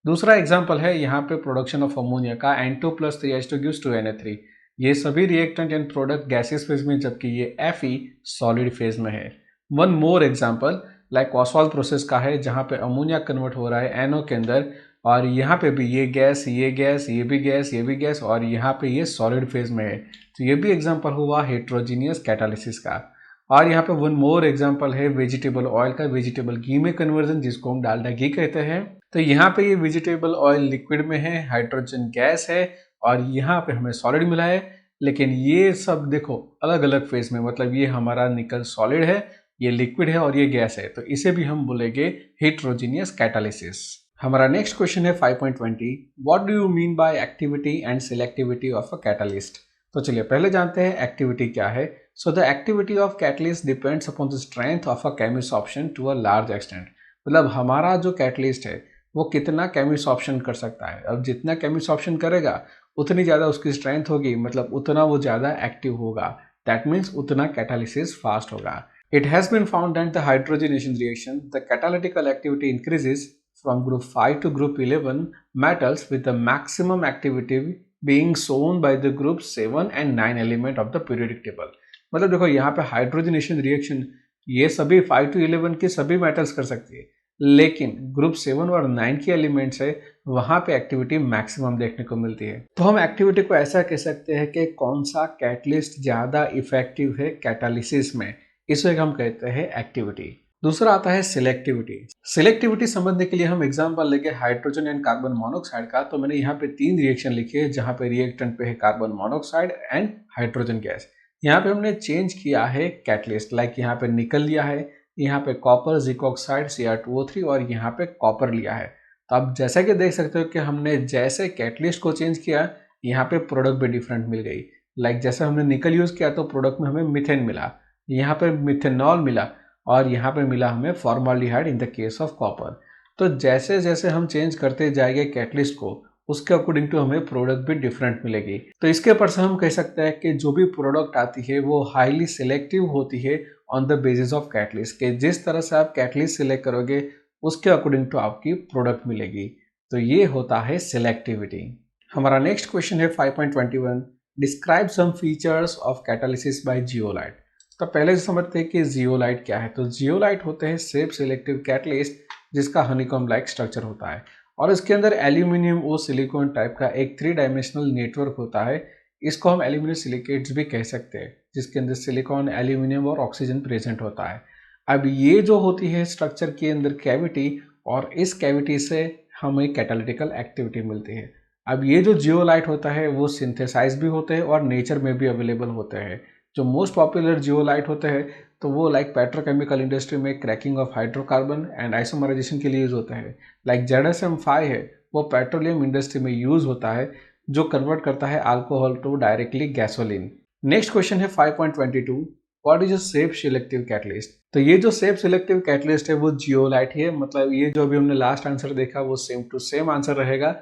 दूसरा एग्जाम्पल है यहाँ पे प्रोडक्शन ऑफ अमोनिया का, N2+3H2 gives 2Na3। ये सभी reactant and product gaseous phase में, जबकि ये Fe सॉलिड फेज में है। One more example like Oswald process का है, जहाँ पे अमोनिया कन्वर्ट हो रहा है NO के अंदर, और यहाँ पे भी ये गैस, ये गैस, ये भी गैस, ये भी गैस, और यहाँ पे ये सॉलिड फेज में है। तो ये भी एग्जांपल हुआ हेट्रोजीनियस कैटालिसिस का। और यहाँ पे वन मोर एग्जांपल है वेजिटेबल ऑयल का, वेजिटेबल घी में कन्वर्जन, जिसको हम डालडा घी कहते हैं। तो यहाँ पे ये वेजिटेबल ऑयल लिक्विड में है, हाइड्रोजन गैस है, और यहाँ पे हमें सॉलिड मिला है। लेकिन ये सब देखो अलग अलग फेज में, मतलब ये हमारा निकल सॉलिड है, ये लिक्विड है, और ये गैस है। तो इसे भी हम बोलेंगे हेट्रोजीनियस कैटालिसिस। हमारा नेक्स्ट क्वेश्चन है 5.20, what do you mean by activity and selectivity of a catalyst. तो चलिए पहले जानते हैं एक्टिविटी क्या है। So the activity of catalyst depends upon the strength of a chemisorption to a large extent. मतलब हमारा जो कैटलिस्ट है वो कितना केमिसॉर्प्शन कर सकता है। अब जितना केमिसॉर्प्शन करेगा उतनी ज़्यादा उसकी स्ट्रेंथ होगी, मतलब उतना वो ज़्यादा एक्टिव होगा। दैट मीन्स उतना कैटालिसिस फास्ट होगा। It has been found that the hydrogenation reaction, the catalytical activity increases from group 5 to group 11 metals, with the maximum activity being shown by the group 7 and 9 element of the periodic table। मतलब देखो यहाँ पे hydrogenation reaction ये सभी 5 to 11 के सभी metals कर सकती है, लेकिन ग्रुप 7 और 9 के एलिमेंट्स है वहाँ पे एक्टिविटी मैक्सिमम देखने को मिलती है। तो हम एक्टिविटी को ऐसा कह सकते हैं कि कौन सा कैटलिस्ट ज़्यादा इफेक्टिव है कैटालिसिस में, इसे हम कहते हैं एक्टिविटी। दूसरा आता है सिलेक्टिविटी। सिलेक्टिविटी समझने के लिए हम एग्जांपल लेके हाइड्रोजन एंड कार्बन मोनोऑक्साइड का। तो मैंने यहाँ पे 3 रिएक्शन लिखे हैं, जहाँ पे रिएक्टेंट पे है carbon monoxide and hydrogen gas. यहाँ पे हमने चेंज किया है कैटलिस्ट, लाइक यहाँ पे निकल लिया है, यहाँ पे कॉपर जिंक ऑक्साइड Cr2O3, और यहाँ पे कॉपर लिया है। तो आप जैसा कि देख सकते हो कि हमने जैसे कैटलिस्ट को चेंज किया, यहाँ पे प्रोडक्ट भी डिफरेंट मिल गई। लाइक जैसे हमने निकल यूज किया तो प्रोडक्ट में हमें मिथेन मिला, यहाँ पे मिथेनॉल मिला, और यहाँ पे मिला हमें formaldehyde in the case of copper. तो जैसे जैसे हम चेंज करते जाएंगे कैटलिस्ट को, उसके अकॉर्डिंग टू हमें प्रोडक्ट भी डिफरेंट मिलेगी। तो इसके ऊपर से हम कह सकते हैं कि जो भी प्रोडक्ट आती है वो हाईली सिलेक्टिव होती है on the basis of catalyst, के जिस तरह से आप कैटलिस्ट सिलेक्ट करोगे उसके अकॉर्डिंग टू आपकी प्रोडक्ट मिलेगी। तो ये होता है सिलेक्टिविटी। हमारा नेक्स्ट क्वेश्चन है 5.21, describe some features of catalysis by zeolite. तो पहले समझते हैं कि जियोलाइट क्या है। तो जियोलाइट होते हैं सेल्फ सिलेक्टिव कैटलिस्ट जिसका हनीकॉम्ब लाइक स्ट्रक्चर होता है, और इसके अंदर एल्यूमिनियम और सिलिकॉन टाइप का एक 3 डायमेंशनल नेटवर्क होता है। इसको हम एल्यूमिनियम सिलिकेट्स भी कह सकते हैं, जिसके अंदर सिलिकॉन, एल्यूमिनियम और ऑक्सीजन प्रेजेंट होता है। अब ये जो होती है स्ट्रक्चर के अंदर कैविटी, और इस कैविटी से हमें कैटालिटिकल एक्टिविटी मिलती है। अब ये जो जियोलाइट होता है वो सिंथेसाइज भी होते हैं और नेचर में भी अवेलेबल होते हैं। जो मोस्ट पॉपुलर जियोलाइट होते हैं तो वो लाइक पेट्रोकेमिकल इंडस्ट्री में cracking of hydrocarbon and isomerisation के लिए यूज होता है। लाइक ZSM5 है वो पेट्रोलियम इंडस्ट्री में यूज होता है, जो कन्वर्ट करता है alcohol to directly gasoline. Next question है 5.22, what is a self selective catalyst. तो ये जो सेल्फ सिलेक्टिव कैटलिस्ट है वो जियोलाइट ही है। मतलब ये जो अभी हमने लास्ट आंसर देखा वो सेम टू सेम आंसर रहेगा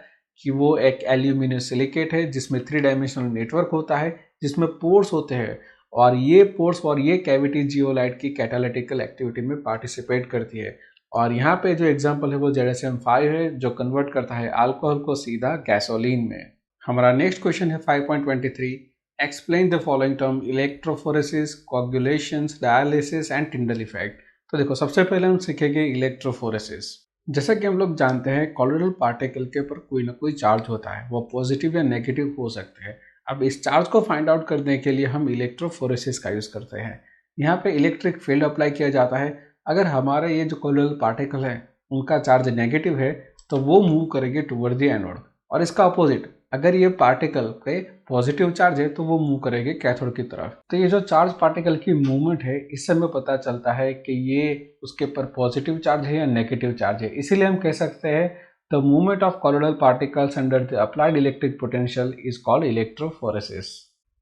कि वो एक एल्यूमिनियम सिलिकेट है जिसमें 3 डायमेंशनल नेटवर्क होता है, जिसमें पोर्स होते हैं, और ये पोर्स और ये कैविटी जियोलाइट की कैटालिटिकल एक्टिविटी में पार्टिसिपेट करती है। और यहाँ पे जो एग्जांपल है वो ZSM5 है, जो कन्वर्ट करता है अल्कोहल को सीधा गैसोलीन में। हमारा नेक्स्ट क्वेश्चन है 5.23, explain the following term electrophoresis, coagulations, dialysis and Tyndall effect. तो देखो सबसे पहले हम सीखेंगे इलेक्ट्रोफोरेसिस। जैसा कि हम लोग जानते हैं कॉलोइडल पार्टिकल के ऊपर कोई ना कोई चार्ज होता है, वो पॉजिटिव या नेगेटिव हो सकते हैं। अब इस चार्ज को फाइंड आउट करने के लिए हम इलेक्ट्रोफोरेसिस का यूज़ करते हैं। यहाँ पे इलेक्ट्रिक फील्ड अप्लाई किया जाता है। अगर हमारे ये जो कॉलोइडल पार्टिकल है उनका चार्ज नेगेटिव है तो वो मूव करेंगे टुवर्ड द एनोड, और इसका अपोजिट अगर ये पार्टिकल पे पॉजिटिव चार्ज है तो वो मूव करेंगे कैथोड की तरफ। तो ये जो चार्ज पार्टिकल की मूवमेंट है इससे हमें पता चलता है कि ये उसके ऊपर पॉजिटिव चार्ज है या नेगेटिव चार्ज है। इसीलिए हम कह सकते हैं the movement of colloidal particles under the applied electric potential is called electrophoresis।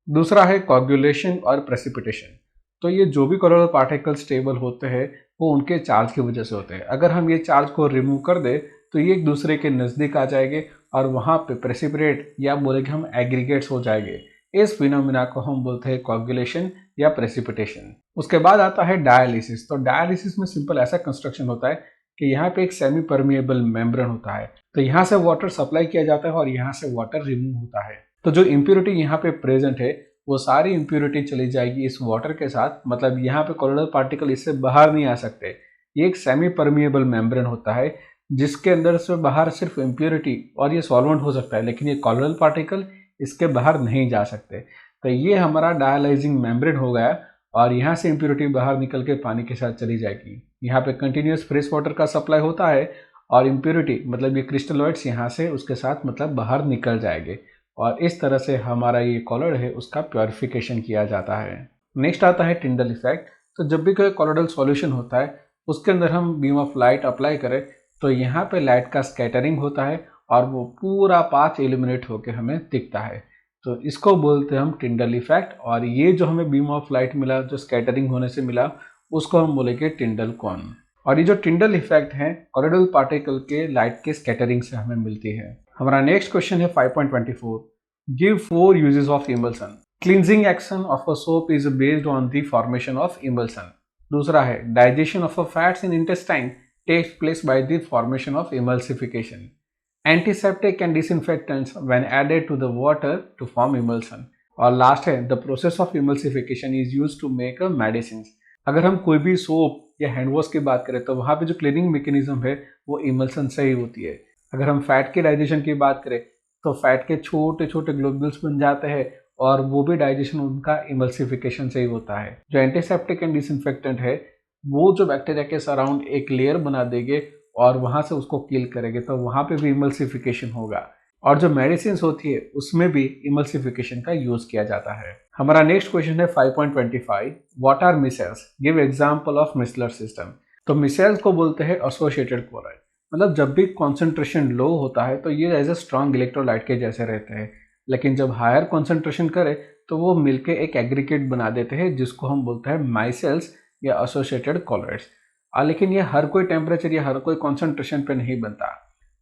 दूसरा है coagulation और precipitation। तो ये जो भी colloidal particles स्टेबल होते हैं वो उनके चार्ज की वजह से होते हैं। अगर हम ये चार्ज को रिमूव कर दे तो ये एक दूसरे के नज़दीक आ जाएंगे और वहाँ पे प्रेसिपिटेट या बोलेंगे हम एग्रीगेट्स हो जाएंगे। इस फिनोमिना को हम बोलते हैं coagulation या प्रेसिपिटेशन। उसके बाद आता है डायलिसिस। तो डायलिसिस में सिंपल ऐसा कंस्ट्रक्शन होता है कि यहाँ पे एक सेमी परमिएबल मेम्ब्रेन होता है। तो यहाँ से वाटर सप्लाई किया जाता है और यहाँ से वाटर रिमूव होता है। तो जो इम्प्योरिटी यहाँ पे प्रेजेंट है वो सारी इम्प्योरिटी चली जाएगी इस वाटर के साथ, मतलब यहाँ पे कोलोइडल पार्टिकल इससे बाहर नहीं आ सकते। ये एक सेमी परमिएबल मेम्ब्रेन होता है जिसके अंदर से बाहर सिर्फ इम्प्योरिटी और ये सॉल्वेंट हो सकता है, लेकिन ये कोलोइडल पार्टिकल इसके बाहर नहीं जा सकते। तो ये हमारा डायलाइजिंग मेम्ब्रेन हो गया और यहाँ से इम्प्योरिटी बाहर निकल के पानी के साथ चली जाएगी। यहाँ पे कंटिन्यूस फ्रेश वाटर का सप्लाई होता है और इम्प्योरिटी मतलब ये क्रिस्टलॉइड्स यहाँ से उसके साथ मतलब बाहर निकल जाएंगे और इस तरह से हमारा ये कॉलर है उसका प्योरिफिकेशन किया जाता है। नेक्स्ट आता है टिंडल इफेक्ट। तो जब भी कोई कॉलोइडल सॉल्यूशन होता है उसके अंदर हम बीम ऑफ लाइट अप्लाई करें तो यहाँ पे लाइट का स्कैटरिंग होता है और वो पूरा पाथ इल्यूमिनेट होकर हमें दिखता है। तो इसको बोलते हैं हम टिंडल इफेक्ट। और ये जो हमें बीम ऑफ लाइट मिला जो स्कैटरिंग होने से मिला उसको हम बोलेंगे टिंडल कॉन। और ये जो टिंडल इफेक्ट है कॉलोइडल पार्टिकल के लाइट के स्कैटरिंग से हमें मिलती है। हमारा नेक्स्ट क्वेश्चन है 5.24। Give 4 uses of emulsion. Cleansing action of a soap is based on the formation of emulsion. दूसरा है digestion of a fats in intestine takes place by the formation of emulsification. Antiseptic and disinfectants when added to the water to form emulsion. और last है the process of emulsification is used to make a medicine. अगर हम कोई भी soap या hand wash की बात करें तो वहाँ पे जो क्लीनिंग मैकेनिज्म है वो इमल्सन से ही होती है। अगर हम फैट के डाइजेशन की बात करें तो फैट के छोटे छोटे ग्लोब्यूल्स बन जाते हैं और वो भी डाइजेशन उनका इमल्सिफिकेशन से ही होता है। जो एंटीसेप्टिक एंड डिसइंफेक्टेंट है वो जो बैक्टीरिया के सराउंड एक लेयर बना देंगे और वहाँ से उसको किल करेंगे तो वहाँ पे भी इमल्सिफिकेशन होगा। और जो मेडिसिन होती है उसमें भी इमल्सिफिकेशन का यूज किया जाता है। हमारा नेक्स्ट क्वेश्चन है 5.25। What are micelles? Give example of micellar system. तो मिसेल्स को बोलते हैं एसोसिएटेड क्लोराइड। मतलब जब भी कॉन्सेंट्रेशन लो होता है तो ये एज ए स्ट्रॉन्ग इलेक्ट्रोलाइट के जैसे रहते हैं, लेकिन जब हायर कॉन्सेंट्रेशन करे तो वो मिलके एक एग्रीगेट बना देते हैं जिसको हम बोलते हैं माइसेल्स या एसोसिएटेड क्लोराइड्स। लेकिन ये हर कोई टेम्परेचर या हर कोई कॉन्सेंट्रेशन पे नहीं बनता।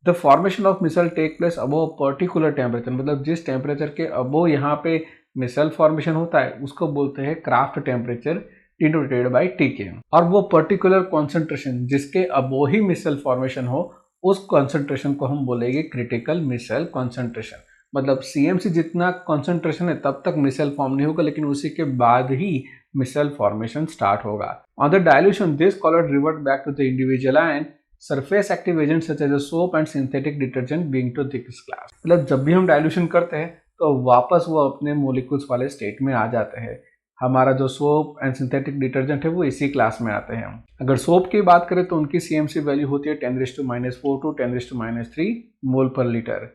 The formation of micelle take place above particular temperature. मतलब जिस टेम्परेचर के अबव यहाँ पे मिसल फॉर्मेशन होता है उसको बोलते हैं क्राफ्ट टेम्परेचर डिनोटेड बाय टीके। और वो पर्टिकुलर कॉन्सेंट्रेशन जिसके अबव ही मिसल फॉर्मेशन हो उस कॉन्सेंट्रेशन को हम बोलेंगे क्रिटिकल मिसल कॉन्सेंट्रेशन। मतलब सीएमसी जितना कॉन्सेंट्रेशन है तब तक मिसल फॉर्म नहीं होगा, लेकिन उसी के बाद ही मिसल फॉर्मेशन स्टार्ट होगा। On the dilution this collar revert back to the individual and surface active agent such as soap and synthetic detergent being to this class. मतलब जब भी हम डाइल्यूशन करते हैं तो वापस वो अपने मोलिक्यूल्स वाले स्टेट में आ जाते हैं। हमारा जो सोप एंड सिंथेटिक डिटर्जेंट है वो इसी क्लास में आते हैं। अगर सोप की बात करें तो उनकी सीएमसी वैल्यू होती है 10⁻⁴ टू 10⁻³ मोल पर लीटर।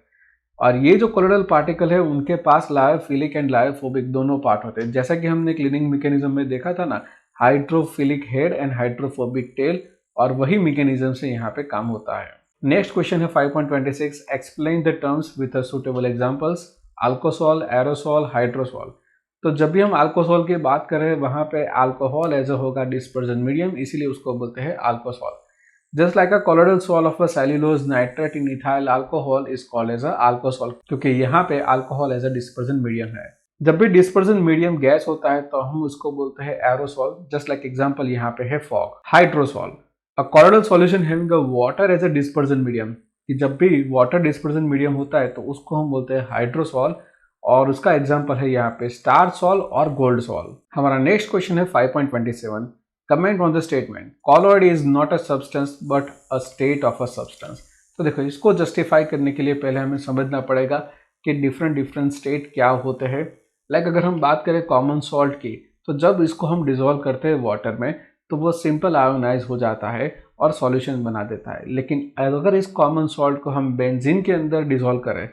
और ये जो कोलोइडल पार्टिकल है उनके पास लायोफिलिक एंड लायोफोबिक दोनों पार्ट होते हैं। जैसा कि हमने क्लीनिंग मैकेनिज्म में देखा था ना, hydrophilic head and hydrophobic tell, और वही मैकेनिज्म से यहाँ पे काम होता है। नेक्स्ट क्वेश्चन है 5.26। Explain the terms with suitable examples. Alcosol, aerosol, hydrosol. तो जब भी हम अल्कोसॉल की बात करें वहाँ पे अल्कोहल एज होगा डिस्पर्जन मीडियम, इसीलिए उसको बोलते हैं alcosol. Just like a colloidal sol of a cellulose nitrate in ethyl alcohol is called as a alcosol, क्योंकि यहाँ पे alcohol as a dispersion medium है। जब भी डिस्पर्जन मीडियम गैस होता है तो हम उसको बोलते हैं एरोसॉल। जस्ट लाइक एग्जांपल यहाँ पे है fog. Hydrosol, a colloidal solution having a water as a dispersion medium. कि जब भी वाटर डिस्पर्जन मीडियम होता है तो उसको हम बोलते हैं हाइड्रोसॉल, और उसका एग्जांपल है यहाँ पे स्टार सॉल और गोल्ड सॉल। हमारा नेक्स्ट क्वेश्चन है 5.27। Comment on the statement colloid is not a substance but a state of a substance. तो देखो, इसको जस्टिफाई करने के लिए पहले हमें समझना पड़ेगा कि डिफरेंट स्टेट क्या होते हैं। लाइक अगर हम बात करें कॉमन सॉल्ट की, तो जब इसको हम डिजोल्व करते हैं वाटर में तो वो सिंपल आयोनाइज हो जाता है और सॉल्यूशन बना देता है। लेकिन अगर इस कॉमन सॉल्ट को हम बेंजीन के अंदर डिजोल्व करें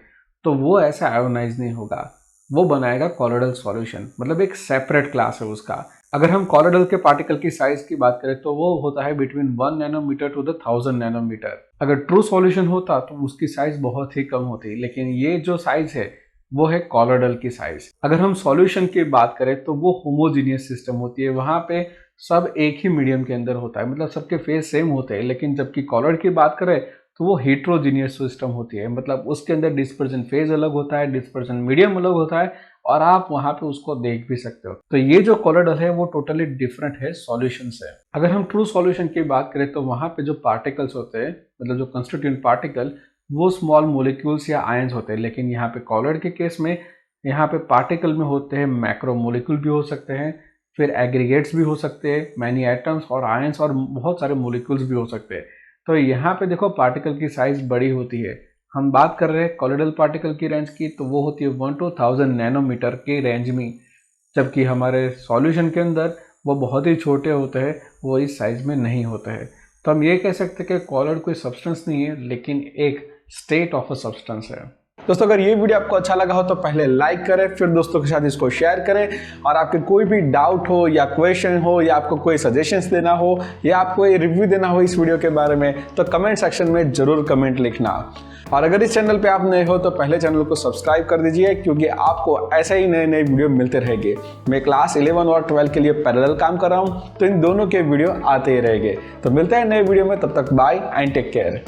तो वो ऐसा आयोनाइज नहीं होगा, वो बनाएगा कोलोइडल सॉल्यूशन। मतलब एक सेपरेट क्लास है उसका। अगर हम कोलोइडल के पार्टिकल की साइज की बात करें तो वो होता है between 1 nanometre to the 1000 nanometre. अगर ट्रू सॉल्यूशन होता तो उसकी साइज बहुत ही कम होती, लेकिन ये जो साइज है वो है कोलोइडल की साइज। अगर हम सॉल्यूशन की बात करें तो वो होमोजीनियस सिस्टम होती है, वहां पे सब एक ही मीडियम के अंदर होता है, मतलब सबके फेज सेम होते हैं। लेकिन जबकि कोलोइड की बात करें तो वो हेट्रोजीनियस सिस्टम होती है, मतलब उसके अंदर डिस्पर्जन फेज अलग होता है, डिस्पर्जन मीडियम अलग होता है, और आप वहां पे उसको देख भी सकते हो। तो ये जो कोलोइडल है वो टोटली डिफरेंट है सॉल्यूशन से। अगर हम ट्रू सॉल्यूशन की बात करें तो वहां पे जो पार्टिकल्स होते हैं, मतलब जो कंस्टिट्यूएंट पार्टिकल, वो स्मॉल मोलिक्यूल्स या आयंस होते हैं। लेकिन यहाँ पे कोलोइड के केस में यहाँ पे पार्टिकल में होते हैं मैक्रो मोलिक्यूल भी हो सकते हैं, फिर एग्रीगेट्स भी हो सकते हैं, मैनी एटम्स और आयंस और बहुत सारे मोलिक्यूल्स भी हो सकते हैं। तो यहाँ पे देखो पार्टिकल की साइज बड़ी होती है। हम बात कर रहे हैं कॉलोइडल पार्टिकल की रेंज की, तो वो होती है 1 to 1000 नैनोमीटर के रेंज में, जबकि हमारे सॉल्यूशन के अंदर वो बहुत ही छोटे होते हैं, वो इस साइज में नहीं होते हैं। तो हम ये कह सकते हैं कि कॉलोइड कोई सब्सटेंस नहीं है, लेकिन एक स्टेट ऑफ अ सब्सटेंस है। दोस्तों अगर ये वीडियो आपको अच्छा लगा हो तो पहले लाइक करें, फिर दोस्तों के साथ इसको शेयर करें, और आपके कोई भी डाउट हो या क्वेश्चन हो या आपको कोई सजेशंस देना हो या आपको कोई रिव्यू देना हो इस वीडियो के बारे में, तो कमेंट सेक्शन में जरूर कमेंट लिखना। और अगर इस चैनल पे आप नए हो तो पहले चैनल को सब्सक्राइब कर दीजिए, क्योंकि आपको ऐसे ही नए नए वीडियो मिलते रहेंगे। मैं क्लास 11 और 12 के लिए पैरेलल काम कर रहा हूँ, तो इन दोनों के वीडियो आते ही रहेंगे। तो मिलते हैं नए वीडियो में, तब तक बाय एंड टेक केयर।